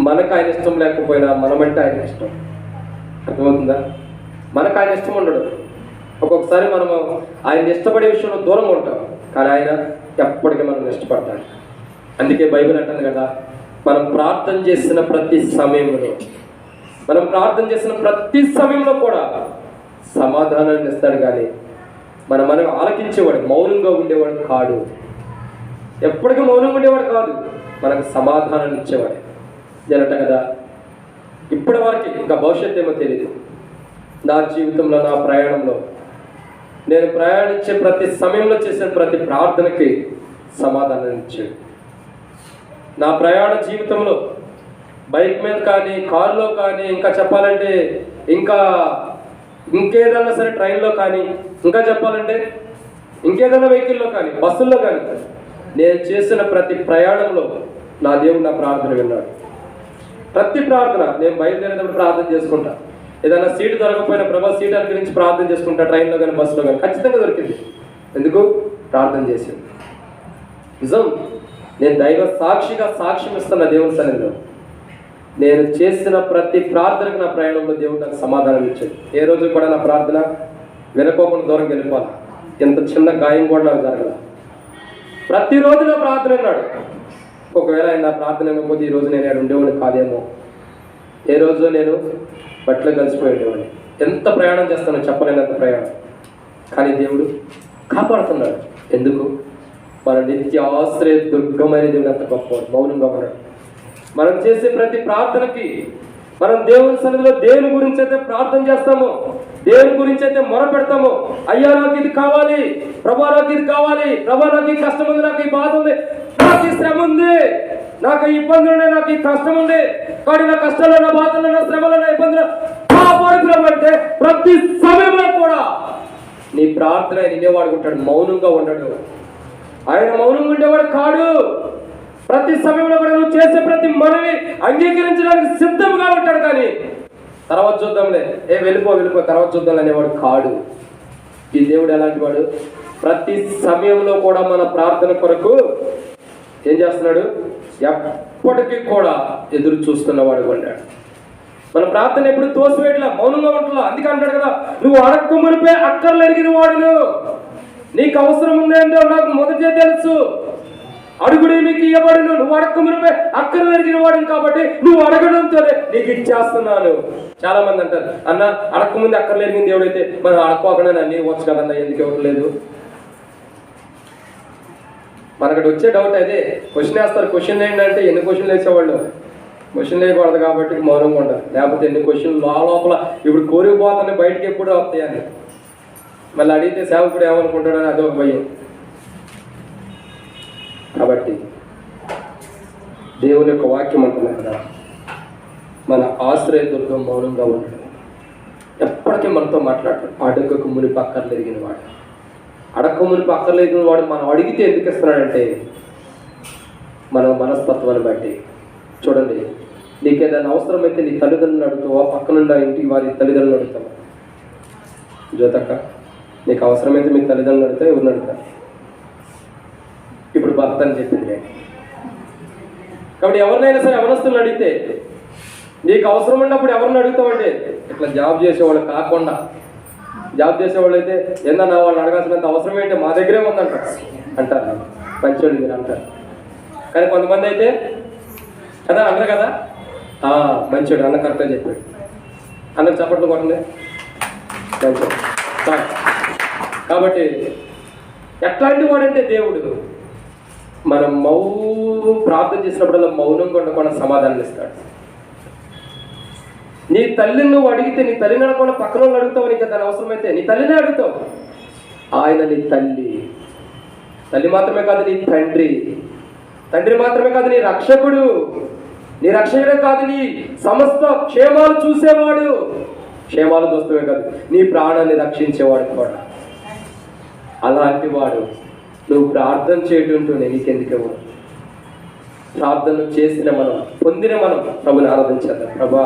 మనకు ఆయన ఇష్టం లేకపోయినా మనమంటే ఆయన ఇష్టం. అర్థమవుతుందా? మనకు ఆయన ఇష్టం ఉండడు. ఒక్కొక్కసారి మనము ఆయన ఇష్టపడే విషయంలో దూరంగా ఉంటాం, కానీ ఆయన ఎప్పటికీ మనం ఇష్టపడతాడు. అందుకే బైబిల్ అంటుంది కదా, మనం ప్రార్థన చేసిన ప్రతి సమయంలో కూడా సమాధానాన్ని ఇస్తాడు. కానీ మనం ఆలకించేవాడు, మౌనంగా ఉండేవాడు కాడు. ఎప్పటికీ మౌనంగా ఉండేవాడు కాదు, మనకు సమాధానాన్ని ఇచ్చేవాడు. జనట కదా, ఇప్పటి వరకు ఇంకా భవిష్యత్తు ఏమో తెలియదు. నా జీవితంలో, నా ప్రయాణంలో నేను ప్రయాణించే ప్రతి సమయంలో చేసిన ప్రతి ప్రార్థనకి సమాధానం ఇచ్చాడు. నా ప్రయాణ జీవితంలో బైక్ మీద కానీ, కారులో కానీ, ఇంకా చెప్పాలంటే ఇంకేదన్నా సరే ట్రైన్లో కానీ, ఇంకా చెప్పాలంటే ఇంకేదైనా వెహికల్లో కానీ, బస్సుల్లో కానీ, నేను చేసిన ప్రతి ప్రయాణంలో నా దేవుడు నా ప్రార్థన విన్నాడు. ప్రతి ప్రార్థన నేను బయలుదేరేటప్పుడు ప్రార్థన చేసుకుంటా. ఏదైనా సీటు దొరకకపోయినా ప్రభా సీటు అనుకరించి ప్రార్థన చేసుకుంటా. ట్రైన్లో కానీ, బస్సులో కానీ ఖచ్చితంగా దొరికింది. ఎందుకు? ప్రార్థన చేసింది. నిజం, నేను దైవ సాక్ష్యం ఇస్తున్న దేవుని సన్నిధిలో నేను చేసిన ప్రతి ప్రార్థనకు నా ప్రయాణంలో దేవుడు నాకు సమాధానం ఇచ్చాడు. ఏ రోజు కూడా నా ప్రార్థన వినకోకుండా దూరం వెళ్ళిపోవాలి. ఎంత చిన్న గాయం కూడా నాకు జరగల. ప్రతిరోజు నా ప్రార్థన అన్నాడు. ఒకవేళ ఆయన నా ప్రార్థన ఇవ్వకపోతే ఈరోజు నేను ఇక్కడ ఉండేవాడిని కాదేమో. ఏ రోజు నేను బట్టలు కలిసిపోయేవాడిని. ఎంత ప్రయాణం చేస్తానో చెప్పలేనంత ప్రయాణం. కానీ దేవుడు కాపాడుతున్నాడు. ఎందుకు? మన నిత్య ఆశ్రయ దుర్గమైన దేవుడు అంత గొప్పవాడు. మౌనంగా ఉన్నాడు. మనం చేసే ప్రతి ప్రార్థనకి మనం దేవుని సన్నిధిలో దేవుని గురించి అయితే ప్రార్థన చేస్తామో, దేవుని గురించి అయితే మొర పెడతామో, అయ్యా నాకు ఇది కావాలి, ప్రభా నాకు ఇది కావాలి, ప్రభా నాకు ఈ కష్టం ఉంది, నాకు ఈ బాధ ఉంది, నాకు ఈ శ్రమ ఉంది, నాకు ఈ ఇబ్బందులు ఉన్నాయి, నాకు ఈ కష్టం ఉంది, కానీ నా కష్టాలు, నా బాధలు, నా శ్రమలు, నా ఇబ్బందులు కాపాడుతున్నామంటే ప్రతి సమయంలో కూడా నీ ప్రార్థన నిన్నేవాడు ఉంటాడు. మౌనంగా ఉండడు. ఆయన మౌనంగా ఉండేవాడు కాడు. ప్రతి సమయంలో కూడా నువ్వు చేసే ప్రతి మనవి అంగీకరించడానికి సిద్ధంగా ఉంటాడు. కానీ తర్వాత చూద్దాంలే, వెళ్ళిపో తర్వాత చూద్దాం అనేవాడు కాడు. ఈ దేవుడు ఎలాంటి వాడు? ప్రతి సమయంలో కూడా మన ప్రార్థన కొరకు ఏం చేస్తున్నాడు? ఎప్పటికీ కూడా ఎదురు చూస్తున్నవాడు ఉన్నాడు. మన ప్రార్థన ఎప్పుడు తోసివేయట్లా, మౌనంగా ఉంటున్నా. అందుకే అంటాడు కదా, నువ్వు అడక్క మునిపే అక్కర్లు ఎరిగిన వాడును, నీకు అవసరం ఉంది అంటే నాకు మొదటే తెలుసు, అడుగుడే మీకు ఇవ్వబడును, నువ్వు అడక్క మునిపే అక్కర్లు ఎరిగిన వాడును కాబట్టి నువ్వు అడగడంతోనే నీకు ఇచ్చేస్తున్నాను. చాలా మంది అంటారు, అన్న అడక్క ముందు అక్కర్లు ఎరిగిన దేవుడైతే మనం అడక్కోకుండా అన్నీ ఇవ్వచ్చు కదన్నా, ఎందుకు ఇవ్వట్లేదు? మనకటి వచ్చే డౌట్ అదే. క్వశ్చన్ వేస్తారు. క్వశ్చన్ ఏంటంటే ఎన్ని క్వశ్చన్లు వేసేవాళ్ళు? క్వశ్చన్ వేయకూడదు కాబట్టి మౌనంగా ఉండాలి. లేకపోతే ఎన్ని క్వశ్చన్లు లోపల ఇప్పుడు కోరిపోతానే బయటకి ఎప్పుడు వస్తాయని మళ్ళీ అడిగితే సేవకుడు ఏమనుకుంటాడని అదొక భయం. కాబట్టి దేవుని యొక్క వాక్యం అంటున్నాం కదా, మన ఆశ్రయ దుర్గం మౌనంగా ఉంటాడు. ఎప్పటికీ మనతో మాట్లాడతాడు. అడగకు మునిపి అక్కర్లెరిగిన వాడు, అడగక మునిపి అక్కర్లెరిగిన వాడు మనం అడిగితే ఎందుకు ఇస్తున్నాడంటే మన మనస్తత్వాన్ని బట్టి. చూడండి, నీకేదైనా అవసరమైతే నీ తల్లిదండ్రులు అడుగుతావా, పక్కనుండా ఇంటికి వారి తల్లిదండ్రులు అడుగుతావా? జ్యోతక్క, నీకు అవసరమైతే మీ తల్లిదండ్రులు అడిగితే ఎవరిని అడుగుతారు? ఇప్పుడు భర్త అని చెప్పింది, కాబట్టి ఎవరినైనా సరే యవనస్తులను అడిగితే నీకు అవసరం ఉన్నప్పుడు ఎవరిని అడుగుతామంటే ఇట్లా జాబ్ చేసేవాళ్ళు కాకుండా, జాబ్ చేసేవాళ్ళు అయితే ఏందన్నా వాళ్ళు అడగాల్సినంత అవసరం ఏంటి మా దగ్గరే ఉందంటారు అంటారు, మంచివాళ్ళు మీరు అంటారు. కానీ కొంతమంది అయితే కదా అంటారు కదా, మంచివాడు అన్న కరెక్ట్గా చెప్పాడు, అన్నకు చప్పట్లు కొట్టండి మంచివాడు. కాబట్టి ఎట్లాంటి వాడంటే దేవుడు మనం ప్రార్థన చేసినప్పుడల్లా మౌనంగా ఉండకుండా సమాధానం ఇస్తాడు. నీ తల్లిని నువ్వు అడిగితే నీ తల్లిని అడగకుండా పక్కన వాళ్ళు అడుగుతావు, నీకు దాని అవసరమైతే నీ తల్లినే అడుగుతావు. ఆయన నీ తల్లి మాత్రమే కాదు నీ తండ్రి మాత్రమే కాదు నీ రక్షకుడు, నీ రక్షకుడే కాదు నీ సమస్త క్షేమాలు చూసేవాడు, క్షేమాలు చూస్తమే కాదు నీ ప్రాణాన్ని రక్షించేవాడు కూడా. అలాంటి వాడు నువ్వు ప్రార్థన చేయటంటూనే నీకెందుకేమో ప్రార్థన చేసిన మనం పొందిన మనం ప్రభుని ఆరాధించేద్దాం. ప్రభా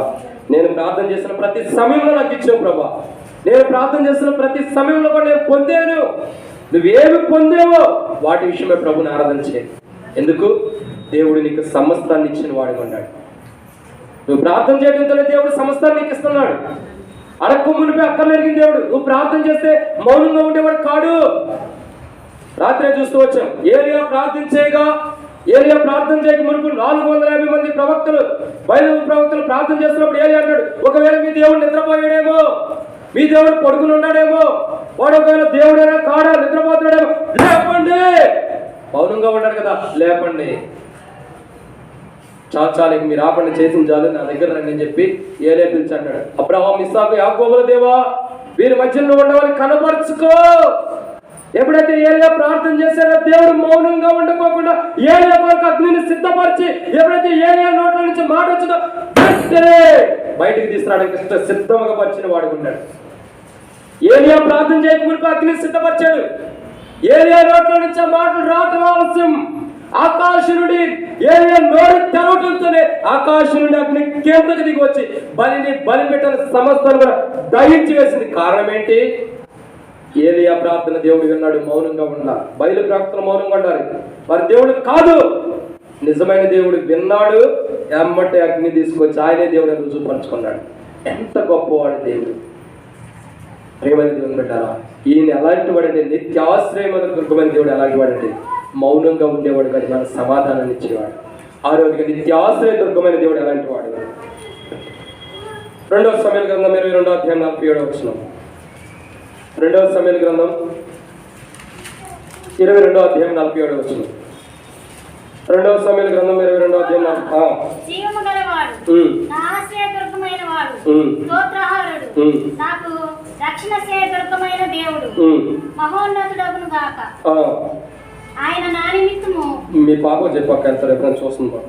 నేను ప్రార్థన చేసిన ప్రతి సమయంలో నాకు ఇచ్చావు ప్రభా, నేను ప్రార్థన చేసిన ప్రతి సమయంలో కూడా నేను పొందాను, నువ్వేమి పొందేవో వాటి విషయమే ప్రభుని ఆరాధించే. ఎందుకు? దేవుడు నీకు సమస్తాన్ని ఇచ్చిన వాడిగా ఉన్నాడు. నువ్వు ప్రార్థన చేయడంతోనే దేవుడు సమస్తాన్ని నీకు ఇస్తున్నాడు. అడక్కు మునిపే అక్కర్లేని దేవుడు. నువ్వు ప్రార్థన చేస్తే మౌనంగా ఉండేవాడు కాడు. రాత్రే చూస్తూ వచ్చాం, ఏలియా ప్రార్థన చేయక మునుపు 450 మంది ప్రవక్తలు బయలు ప్రవక్తలు ప్రార్థన చేస్తున్నప్పుడు ఏలియా అంటాడు, ఒకవేళ మీ దేవుడు నిద్రపోయాడేమో, మీ దేవుడు పడుకుని ఉన్నాడేమో, వాడు ఒకవేళ దేవుడైనా కాడా నిద్రపోతున్నాడేమో, లేపండి. మౌనంగా ఉన్నాడు కదా, లేపండి, చాలు మీరు ఆపండి, చేసిన చాలు, నా దగ్గర రండి అని చెప్పి ఏలియా పిలిచాడు. అబ్రహాము ఇస్సాకు యాకోబుల దేవా వీరి మధ్యలో ఉన్నవాళ్ళని కనపరుచుకో. ఎప్పుడైతే ఏలియా ప్రార్థన చేశాడో దేవుడు మౌనంగా ఉండకోకుండా ఏలియా కొరకు అగ్నిని సిద్ధపరిచి, ఎప్పుడైతే ఏలియా నోట్ల నుంచి మాట వచ్చిందో వెంటనే బయటికి తీసుకురావడానికి సిద్ధంగా పరిచిన వాడు ఉన్నాడు. ఏలియా ప్రార్థన చేయకముందు అగ్నిని సిద్ధపరిచాడు. ఏలియా నోట్ల నుంచి ఆ మాటలు రావటం ఆలస్యం. ఆకాశం నుండి ఏలియా నోరు తెరవటంతోనే ఆకాశం నుండి అగ్ని కిందకి దిగి వచ్చి బలిపెట్టిన సమస్తాన్ని కూడా దహించి వేసింది. కారణం ఏంటి? ఏలియా ప్రార్థన దేవుడు విన్నాడు, మౌనంగా ఉండాలి. బయలు ప్రార్థన మౌనంగా ఉండాలి. వారి దేవుడు కాదు, నిజమైన దేవుడు విన్నాడు, ఎమ్మటే అగ్ని తీసుకొచ్చి ఆయనే దేవుడు రుజువుపరుచుకున్నాడు. ఎంత గొప్పవాడు దేవుడు. ప్రేమైన దేవుడు పెట్టారా? ఈయన ఎలాంటి వాడంటే నిత్యాశ్రయమైన దుర్గమైన దేవుడు ఎలాంటి వాడంటే మౌనంగా ఉండేవాడు కానీ మన సమాధానాన్ని ఇచ్చేవాడు. ఆరోగ్య నిత్యాశ్రయ దుర్గమైన దేవుడు ఎలాంటి వాడు. 2వ సమయాల గ్రంథం 22వ అధ్యాయం 47వ వచనం. 2వ సమయాల గ్రంథం 22వ అధ్యాయం 47వ వచనం. 2వ సమయాల గ్రంథం 22వ అధ్యాయం
జీవము గలవాడు, నా ఆశ్రయదుర్గమైన వాడు, స్తోత్రార్హుడు, నాకు రక్షణాశ్రయదుర్గమైన దేవుడు, మహోన్నతుడగును గాక. ఆయన నా నిమిత్తము
మీ పాప చెప్పాక ఎప్పుడైనా చూస్తున్నాం.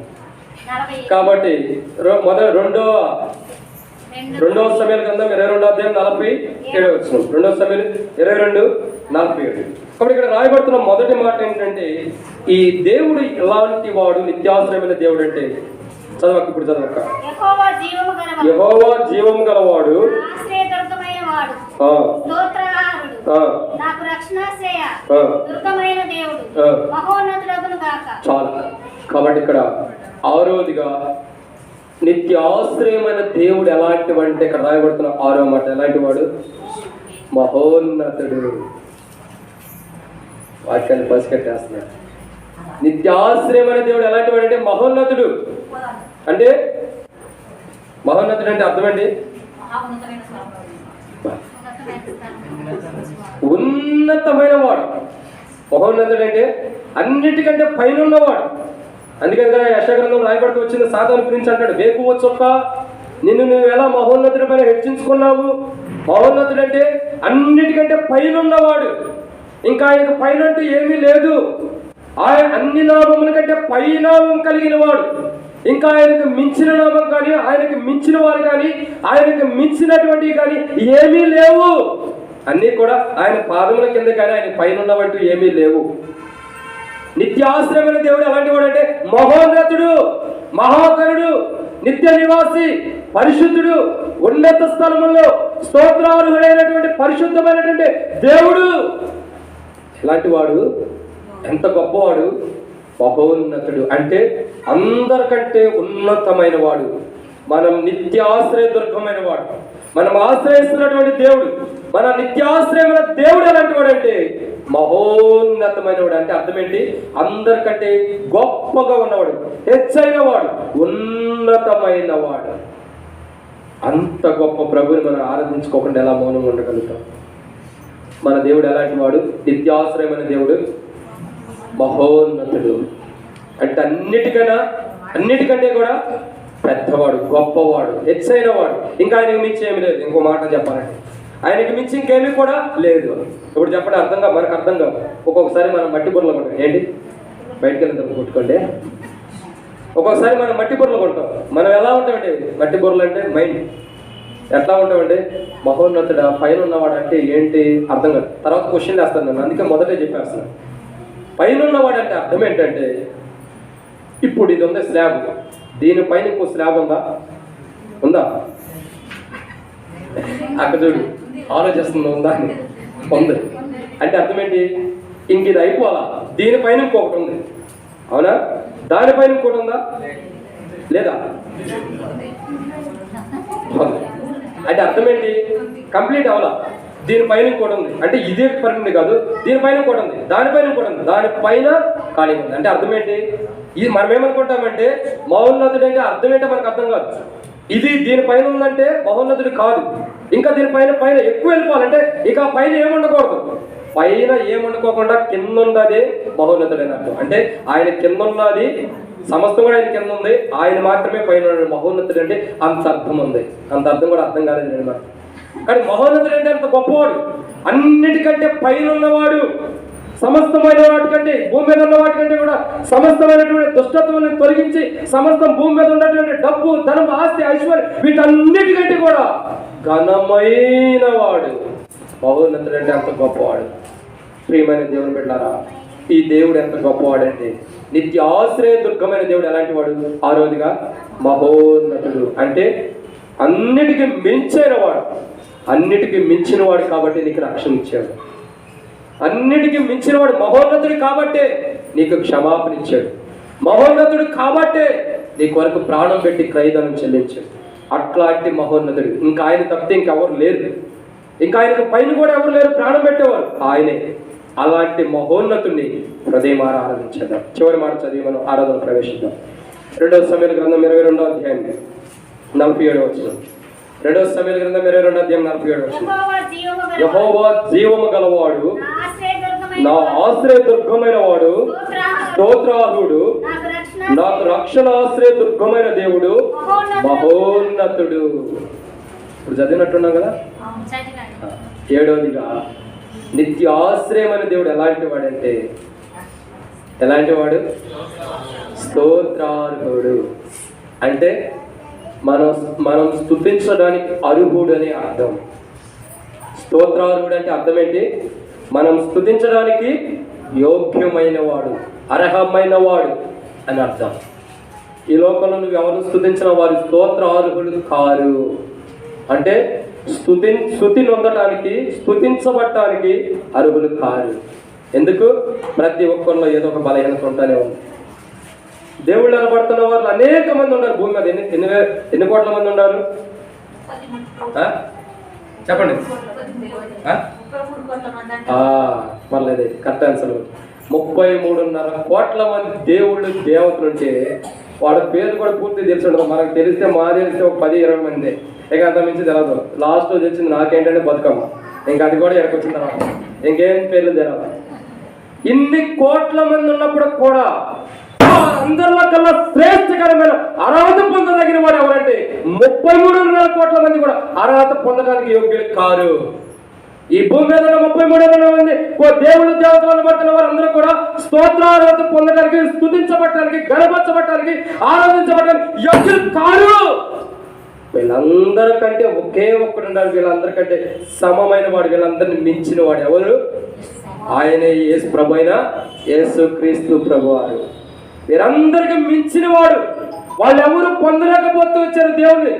కాబట్టి రెండవ సమయాల గ్రంథం 22వ అధ్యాయం 47వ వచనం. 2వ సమయాలు 22:47. కాబట్టి ఇక్కడ రాయబడుతున్న మొదటి మాట ఏంటంటే ఈ దేవుడు ఎలాంటి వాడు, నిత్యాశ్రయమైన దేవుడు అంటే చదవక ఇప్పుడు చదవక యెహోవా జీవము గలవాడు, చాలు. కాబట్టి ఇక్కడ 6వదిగా నిత్యాశ్రయమైన దేవుడు ఎలాంటి అంటే ఇక్కడ రాయబడుతున్న 6వ మాట ఎలాంటి వాడు? మహోన్నతుడు. వాక్యాన్ని పసికట్టేస్తున్నాడు. నిత్యాశ్రయమైన దేవుడు ఎలాంటి వాడు అంటే మహోన్నతుడు. అంటే మహోన్నతుడు అంటే అర్థమండి ఉన్నతమైన వాడు. మహోన్నతుడు అంటే అన్నిటికంటే పైన ఉన్నవాడు. అందుకని కదా యెషయా రాయబడుతూ వచ్చింది సాతాను గురించి అంటాడు, వేకువ చొక్క నిన్ను నువ్వు ఎలా మహోన్నతుడి పైన హెచ్చించుకున్నావు. మహోన్నతుడు అంటే అన్నిటికంటే పైన ఉన్నవాడు. ఇంకా ఆయనకు పైన అంటూ ఏమీ లేదు. ఆయన అన్ని నామముల కంటే పైనామం కలిగిన వాడు. ఇంకా ఆయనకు మించిన నామం కానీ, ఆయనకు మించిన వారు కానీ, ఆయనకు మించినటువంటివి కానీ ఏమీ లేవు. అన్నీ కూడా ఆయన పాదముల కింద కానీ ఆయన పైన ఉన్నవంటూ ఏమీ లేవు. నిత్యాశ్రయమైన దేవుడు ఎలాంటి వాడు అంటే మహోన్నతుడు, మహాకరుడు, నిత్య నివాసి, పరిశుద్ధుడు, ఉన్నత స్థలములో స్తోత్రార్హుడైనటువంటి పరిశుద్ధమైనటువంటి దేవుడు. ఇలాంటి వాడు ఎంత గొప్పవాడు, మహోన్నతుడు. అంటే అందరికంటే ఉన్నతమైన వాడు, మనం నిత్యాశ్రయ దుర్గమైన వాడు, మనం ఆశ్రయిస్తున్నటువంటి దేవుడు, మన నిత్యాశ్రయమైన దేవుడు ఎలాంటి వాడు అంటే మహోన్నతమైన వాడు. అంటే అర్థం ఏంటి? అందరికంటే గొప్పగా ఉన్నవాడు, హెచ్చైన వాడు, ఉన్నతమైన వాడు. అంత గొప్ప ప్రభుని మనం ఆరాధించుకోకుండా ఎలా మౌనంగా ఉండగలుగుతాం? మన దేవుడు ఎలాంటి వాడు? నిత్యాశ్రయమైన దేవుడు, మహోన్నతుడు. అంటే అన్నిటికంటే కూడా పెద్దవాడు, గొప్పవాడు, హెచ్చైన వాడు. ఇంకా ఆయనకి మించి ఏమి లేదు. ఇంకో మాట చెప్పాలంటే ఆయనకి మించి ఇంకేమీ కూడా లేదు. ఇప్పుడు చెప్పండి, మనకు అర్థం కాదు. ఒక్కొక్కసారి మనం మట్టి బుర్రలు కొంటాం. ఏంటి? బయటికి వెళ్ళి కొట్టుకోండి. ఒక్కొక్కసారి మనం మట్టి బుర్రలు కొంటాం. మనం ఎలా ఉంటామంటే, మట్టి బుర్రలు అంటే మైండ్ ఎట్లా ఉంటామంటే, మహోన్నతుడు పైన ఉన్నవాడు అంటే ఏంటి అర్థం కాదు. తర్వాత క్వశ్చన్ వేస్తాను నేను, అందుకే మొదటే చెప్పేస్తున్నాను. పైన ఉన్నవాడు అంటే అర్థం ఏంటంటే, ఇప్పుడు ఇది ఉంది స్లాబ్, దీనిపైన ఇంకో స్లాబ్ ఉందా? అక్కడ చూడు, ఆలోచిస్తుంది. ఉందా? ఉంది. అంటే అర్థం ఏంటి? ఇంక ఇది అయిపోవాలా, దీనిపైన ఇంకొకటి ఉంది. అవునా? దానిపైన ఇంకోటి ఉందా? లేదా? అంటే అర్థం ఏంటి? కంప్లీట్ అవ్వాలా, దీనిపైన ఇంకోటి ఉంది. అంటే ఇదే పరిమితి కాదు, దీనిపైన ఇంకోటి ఉంది, దానిపైన ఇంకోటి ఉంది, దానిపైన ఖాళీ ఉంది. అంటే అర్థం ఏంటి? ఇది మనం ఏమనుకుంటామంటే మహోన్నతుడు అంటే అర్థం ఏంటో మనకు అర్థం కాదు. ఇది దీనిపైన ఉందంటే మహోన్నతుడు కాదు. ఇంకా దీనిపైన ఎక్కువ వెళ్ళిపోవాలంటే ఇక పైన ఏముండకూడదు. పైన ఏముండుకోకుండా కింద ఉన్నది మహోన్నతుడు అని అర్థం. అంటే ఆయన కింద ఉన్నది, సమస్తం కూడా ఆయన కింద ఉంది, ఆయన మాత్రమే పైన ఉన్నాడు. మహోన్నతుడు అంటే అంత అర్థం ఉంది. అంత అర్థం కూడా అర్థం కాలేదు నేను మాట. కానీ మహోన్నతుడు అంటే అంత గొప్పవాడు, అన్నిటికంటే పైన ఉన్నవాడు, సమస్తమైన వాటికంటే, భూమి మీద ఉన్న వాటికంటే కూడా సమస్తమైనటువంటి దుష్టత్వాన్ని తొలగించి సమస్తం భూమి మీద ఉన్నటువంటి డబ్బు, ధనం, ఆస్తి, ఐశ్వర్యం వీటన్నిటికంటే కూడా ఘనమైన వాడు మహోన్నతుడు అంటే అంత గొప్పవాడు. ప్రియమైన దేవుని బిడ్డలారా, ఈ దేవుడు ఎంత గొప్పవాడంటే నిత్య ఆశ్రయ దుర్గమైన దేవుడు ఎలాంటి వాడు? ఆరోదిగా మహోన్నతుడు అంటే అన్నిటికీ మించిన వాడు, అన్నిటికీ మించిన వాడు కాబట్టి నీకు రక్షణ ఇచ్చాడు. అన్నిటికీ మించిన వాడు మహోన్నతుడు కాబట్టే నీకు క్షమాపణ ఇచ్చాడు. మహోన్నతుడు కాబట్టే నీ కొరకు ప్రాణం పెట్టి క్రయధనం చెల్లించాడు. అట్లాంటి మహోన్నతుడు ఇంకా ఆయన తప్పితే ఇంకెవరు లేరు. ఇంకా ఆయనకు పైన కూడా ఎవరు లేరు ప్రాణం పెట్టేవారు, ఆయనే. అలాంటి మహోన్నతుడిని హృదయమారా ఆరాధించేద్దాం. చివరి మాట చదివి మనం ఆరాధన ప్రవేశిద్దాం. 2వ సమూయేలు గ్రంథం 22వ అధ్యాయం 47వ వచనం. 2వ సమూయేలు గ్రంథం 22వ అధ్యాయం 47వ వచనం. యెహోవా జీవము గలవాడు, నా ఆశ్రయ దుర్గమైన వాడు, స్తోత్రార్హుడు, నాకు రక్షణ ఆశ్రయ దుర్గమైన దేవుడు, మహోన్నతుడు. ఇప్పుడు చదివినట్టున్నాం కదా. 7వదిగా నిత్య ఆశ్రయమైన దేవుడు ఎలాంటి వాడంటే, ఎలాంటి వాడు? స్తోత్రార్హుడు. అంటే మనం స్తుతించడానికి అర్హుడు అనే అర్థం. స్తోత్రార్హుడు అంటే అర్థం ఏంటి? మనం స్తుతించడానికి యోగ్యమైన వాడు, అర్హమైన వాడు అని అర్థం. ఈ లోకంలో నువ్వు ఎవరు స్తుతించిన వారు స్తోత్రార్హుడు కారు. అంటే స్తుతి నొందటానికి, స్తుతించబడటానికి అర్హులు కారు. ఎందుకు? ప్రతి ఒక్కరిలో ఏదో ఒక బలహీనత ఉంటానే ఉంది. దేవుళ్ళు అనబడుతున్న వాళ్ళు అనేక మంది ఉన్నారు భూమి మీద. ఎన్ని కోట్ల మంది ఉన్నారు చెప్పండి? పర్లేదు, కరెక్ట్ ఆన్సర్. 33.5 కోట్ల మంది దేవుళ్ళు, దేవతలు ఉంటే వాళ్ళ పేరు కూడా పూర్తి తెలిసి ఉండదు. మనకు తెలిస్తే ఒక 10-20 మంది, ఇక అంత మించి తెలియదు. లాస్ట్ తెలిసింది నాకేంటంటే బతుకమ్మ. ఇంకా అది కూడా ఎక్కడికి వచ్చిన తర్వాత ఇంకేం పేర్లు తెలియదు. ఇన్ని కోట్ల మంది ఉన్నప్పుడు కూడా అందరిలో కన్నా శ్రేష్టకరమైన అర్హత పొందదగిన వాడు ఎవరంటే 33.5 కోట్ల మంది కూడా అర్హత పొందడానికి యోగ్యులు కారు. ఈ భూమి మీద 33.5 మంది దేవుడు, దేవతలను పడుతున్న వారందరూ కూడా స్తోత్రార్హత పొందడానికి, స్తుతించబడటానికి, గణపరచబడటానికి, ఆరాధించబడటానికి యోగ్యులు కారు. వీళ్ళందరికంటే ఒకే ఒక్కడు ఉండాలి. వీళ్ళందరికంటే సమమైన వాడు, వీళ్ళందరినీ మించిన వాడు ఎవరు? ఆయనే యేసు ప్రభు అయిన యేసు క్రీస్తు ప్రభువారు. వీరందరికీ మించిన వాడు. వాళ్ళు ఎవరు పొందలేకపోతూ వచ్చారు దేవుణ్ణి.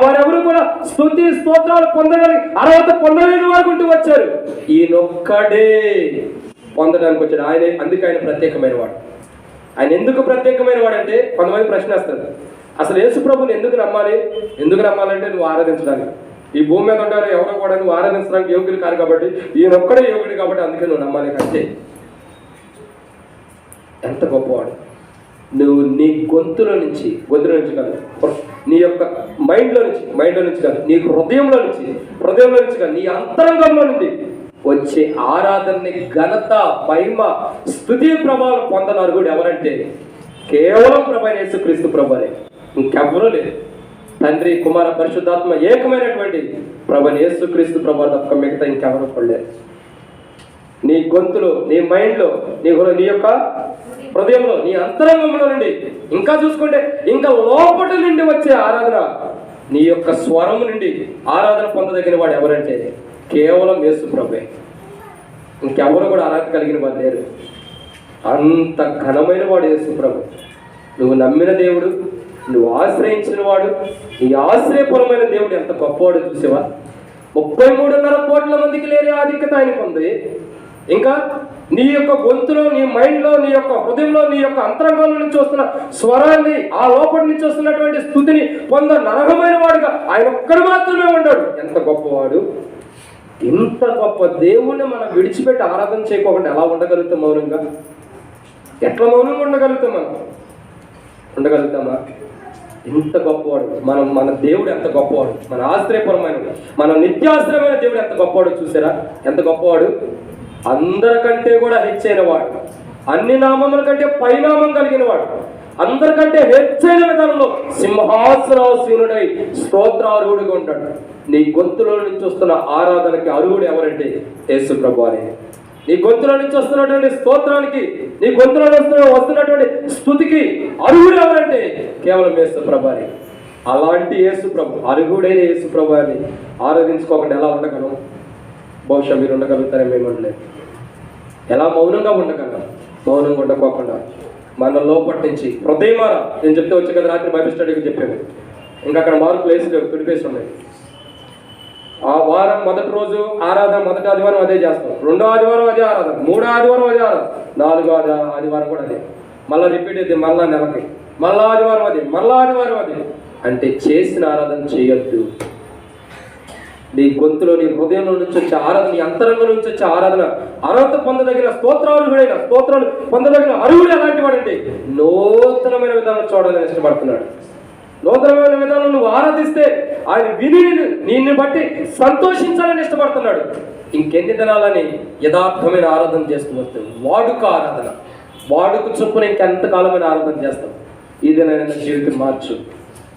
వారెవరు కూడా స్తుతి స్తోత్రాలు పొందడానికి అర్హత పొందలేని వారు ఉంటూ వచ్చారు. ఈయనొక్కడే పొందడానికి వచ్చాడు. ఆయనే, అందుకే ఆయన ప్రత్యేకమైన వాడు. ఆయన ఎందుకు ప్రత్యేకమైన వాడంటే కొంతమంది ప్రశ్న వేస్తారు, అసలు యేసు ప్రభుని ఎందుకు నమ్మాలి? ఎందుకు నమ్మాలంటే నువ్వు ఆరాధించడానికి. ఈ భూమి మీద ఉంటారు ఎవరో కూడా నువ్వు ఆరాధించడానికి యోగ్యులు కాదు కాబట్టి, ఈయన ఒక్కడే యోగ్యుడు కాబట్టి అందుకే నువ్వు నమ్మాలి. కంటే ఎంత గొప్పవాడు! నువ్వు నీ గొంతులో నుంచి కాదు, నీ యొక్క మైండ్లో నుంచి కాదు, నీ హృదయంలో నుంచి కాదు, నీ అంతరంగంలో నుండి వచ్చే ఆరాధనని ఘనత, మహిమ, స్తుతి, ప్రభావం పొందనారు కూడా ఎవరంటే కేవలం ప్రభు యేసుక్రీస్తు ప్రభువే, ఇంకెవ్వరూ లేదు. తండ్రి, కుమార, పరిశుద్ధాత్మ ఏకమైనటువంటి ప్రభు యేసుక్రీస్తు ప్రభు తప్ప మిగతా ఇంకెవరూ పడలేదు. నీ గొంతులో, నీ మైండ్లో, నీ యొక్క హృదయంలో, నీ అంతరంగంలో నుండి, ఇంకా చూసుకుంటే ఇంకా లోపటి నుండి వచ్చే ఆరాధన, నీ యొక్క స్వరం నుండి ఆరాధన పొందదగిన వాడు ఎవరంటే కేవలం యేసు ప్రభువే. ఇంకెవరు కూడా ఆరాధన కలిగిన వాడు లేరు. అంత ఘనమైన వాడు యేసు ప్రభు. నువ్వు నమ్మిన దేవుడు, నువ్వు ఆశ్రయించిన వాడు, నీ ఆశ్రయపరమైన దేవుడు ఎంత గొప్పవాడు చూసేవా? 33.5 కోట్ల మందికి లేని ఆధిక్యత ఆయనకు ఉంది. ఇంకా నీ యొక్క గొంతులో, నీ మైండ్లో, నీ యొక్క హృదయంలో, నీ యొక్క అంతరంగంలో నుంచి వస్తున్న స్వరాన్ని, ఆ లోపలి నుంచి వస్తున్నటువంటి స్థుతిని నరకమైన వాడుగా ఆయన ఒక్కడు మాత్రమే ఉన్నాడు. ఎంత గొప్పవాడు! ఇంత గొప్ప దేవుణ్ణి మనం విడిచిపెట్టి ఆరాధన చేయకోకుండా ఎలా ఉండగలుగుతాం? మౌనంగా ఎట్లా మౌనంగా ఉండగలుగుతామా? ఎంత గొప్పవాడు మన దేవుడు! ఎంత గొప్పవాడు! మన ఆశ్రయపరమైన, మన నిత్యాశ్రయమైన దేవుడు ఎంత గొప్పవాడు చూసారా? ఎంత గొప్పవాడు! అందరికంటే కూడా హెచ్చైన వాడు, అన్ని నామముల కంటే పైనామం కలిగిన వాడు, అందరికంటే హెచ్చైన విధానంలో సింహాసనాసీనుడై స్తోత్రార్హుడిగా ఉంటాడు. నీ గొంతులో నుంచి వస్తున్న ఆరాధనకి అర్హుడు ఎవరంటే యేసు ప్రభు అనే. నీ గొంతులో నుంచి వస్తున్నటువంటి స్తోత్రానికి, నీ గొంతులో వస్తున్నటువంటి స్తుతికి అర్హుడు ఎవరంటే కేవలం యేసు ప్రభు అనే. అలాంటి యేసు ప్రభు, అర్హుడైన యేసు ప్రభు అని ఆరాధించుకోకుండా ఎలా ఉండగలం? బహుశా మీరు ఉండగలుగుతారేమో ఏమనలేదు. ఎలా మౌనంగా ఉండగలం? మౌనంగా ఉండకోకుండా మన లోపటి నుంచి హృదయమారా, నేను చెప్తే వచ్చే కదా రాత్రి బైబిల్ స్టడీకి చెప్పాను. ఇంకా అక్కడ మార్కులు వేసి లేవు, తుడిపేసి ఉన్నాయి. ఆ వారం మొదటి రోజు ఆరాధన, మొదటి ఆదివారం అదే చేస్తాం, రెండో ఆదివారం అదే ఆరాధన, మూడో ఆదివారం అదే ఆరాధన, నాలుగో ఆదివారం కూడా అదే, మళ్ళీ రిపీట్ అయితే మళ్ళా నెలకి, మళ్ళా ఆదివారం అదే. అంటే చేసిన ఆరాధన చేయొద్దు. నీ గొంతులో, నీ హృదయంలో నుంచి వచ్చే ఆరాధన, నీ అంతరంగం నుంచి వచ్చే ఆరాధన అర్హత పొందదగిన స్తోత్రాలు పొందదగిన అర్హుడు ఎలాంటి వాడంటే నూతనమైన విధానం చూడాలని ఇష్టపడుతున్నాడు. నూతనమైన విధానం నువ్వు ఆరాధిస్తే ఆయన విని నిన్ను బట్టి సంతోషించాలని ఇష్టపడుతున్నాడు. ఇంకెన్ని దినాలని యథార్థమైన ఆరాధన చేస్తూ వస్తావు. వాడుక చొప్పున ఇంకెంతకాలమైన ఆరాధన చేస్తావు. ఈ దినైనా జీవితం మార్చు.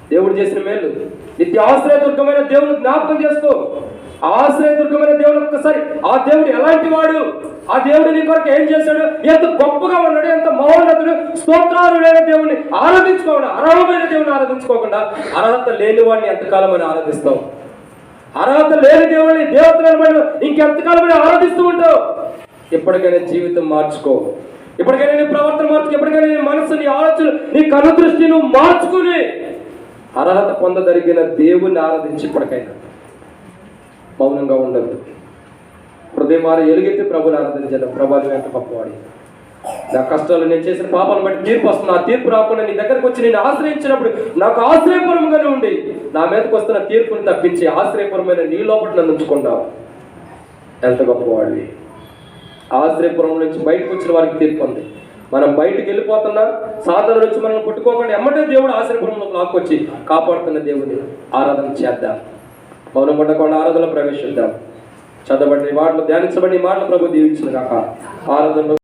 దేవుడు చేసిన మేలు, నిత్య ఆశ్రయదుర్గమైన దేవుని జ్ఞాపకం చేసుకో. ఆశ్రయదుర్గమైన దేవుడు ఒక్కసారి, ఆ దేవుడు ఎలాంటి వాడు, ఆ దేవుడు నీ కొరకు ఏం చేశాడు, ఎంత గొప్పగా ఉన్నాడు, ఎంత మహోన్నతుడు, స్తోత్రాలుడైన దేవుడిని ఆరాధించుకోకుండా, అర్హమైన దేవుడిని ఆరాధించుకోకుండా అర్హత లేని వాడిని ఎంతకాలమని ఆరాధిస్తావు? అర్హత లేని దేవుడిని, దేవతలను ఇంకెంతకాలమని ఆరాధిస్తూ ఉంటావు? ఎప్పటికైనా జీవితం మార్చుకో. ఎప్పటికైనా నీ ప్రవర్తన మార్చుకో. ఎప్పటికైనా నీ మనసు, నీ ఆలోచన, నీ కన్ను దృష్టి నువ్వు మార్చుకుని అర్హత పొందదగిన దేవుణ్ణి ఆరాధించి ఇప్పటికైనా మౌనంగా ఉండద్దు. హృదయమార ఎలుగెత్తి ప్రభుని ఆరాధించడం. ప్రభు ఎంత గొప్పవాడి! నా కష్టాలు, నేను చేసిన పాపాలను బట్టి తీర్పు వస్తుంది. ఆ తీర్పు రాకుండా నీ దగ్గరకు వచ్చి నేను ఆశ్రయించినప్పుడు నాకు ఆశ్రయపరముగానే ఉండి నా మీదకి వస్తున్న తీర్పుని తప్పించి ఆశ్రయపరమైన నీ లోపల నన్ను ఉంచుకున్నావు. ఎంత గొప్పవాడివి! ఆశ్రయపురం నుంచి బయటకు వచ్చిన వారికి తీర్పు ఉంది. మనం బయటకు వెళ్ళిపోతున్నా సాధన నుంచి మనం పుట్టుకోకుండా ఎమ్మటే దేవుడు ఆశ్రయపురంలో లాక్కొచ్చి కాపాడుతున్న దేవుడిని ఆరాధన చేద్దాం. మౌనం ఉండకుండా ఆరాధనలో ప్రవేశిద్దాం. చదవబడి మాటలు, ధ్యానించబడి మాటలు ప్రభు దీవించిన కాక ఆరాధనలో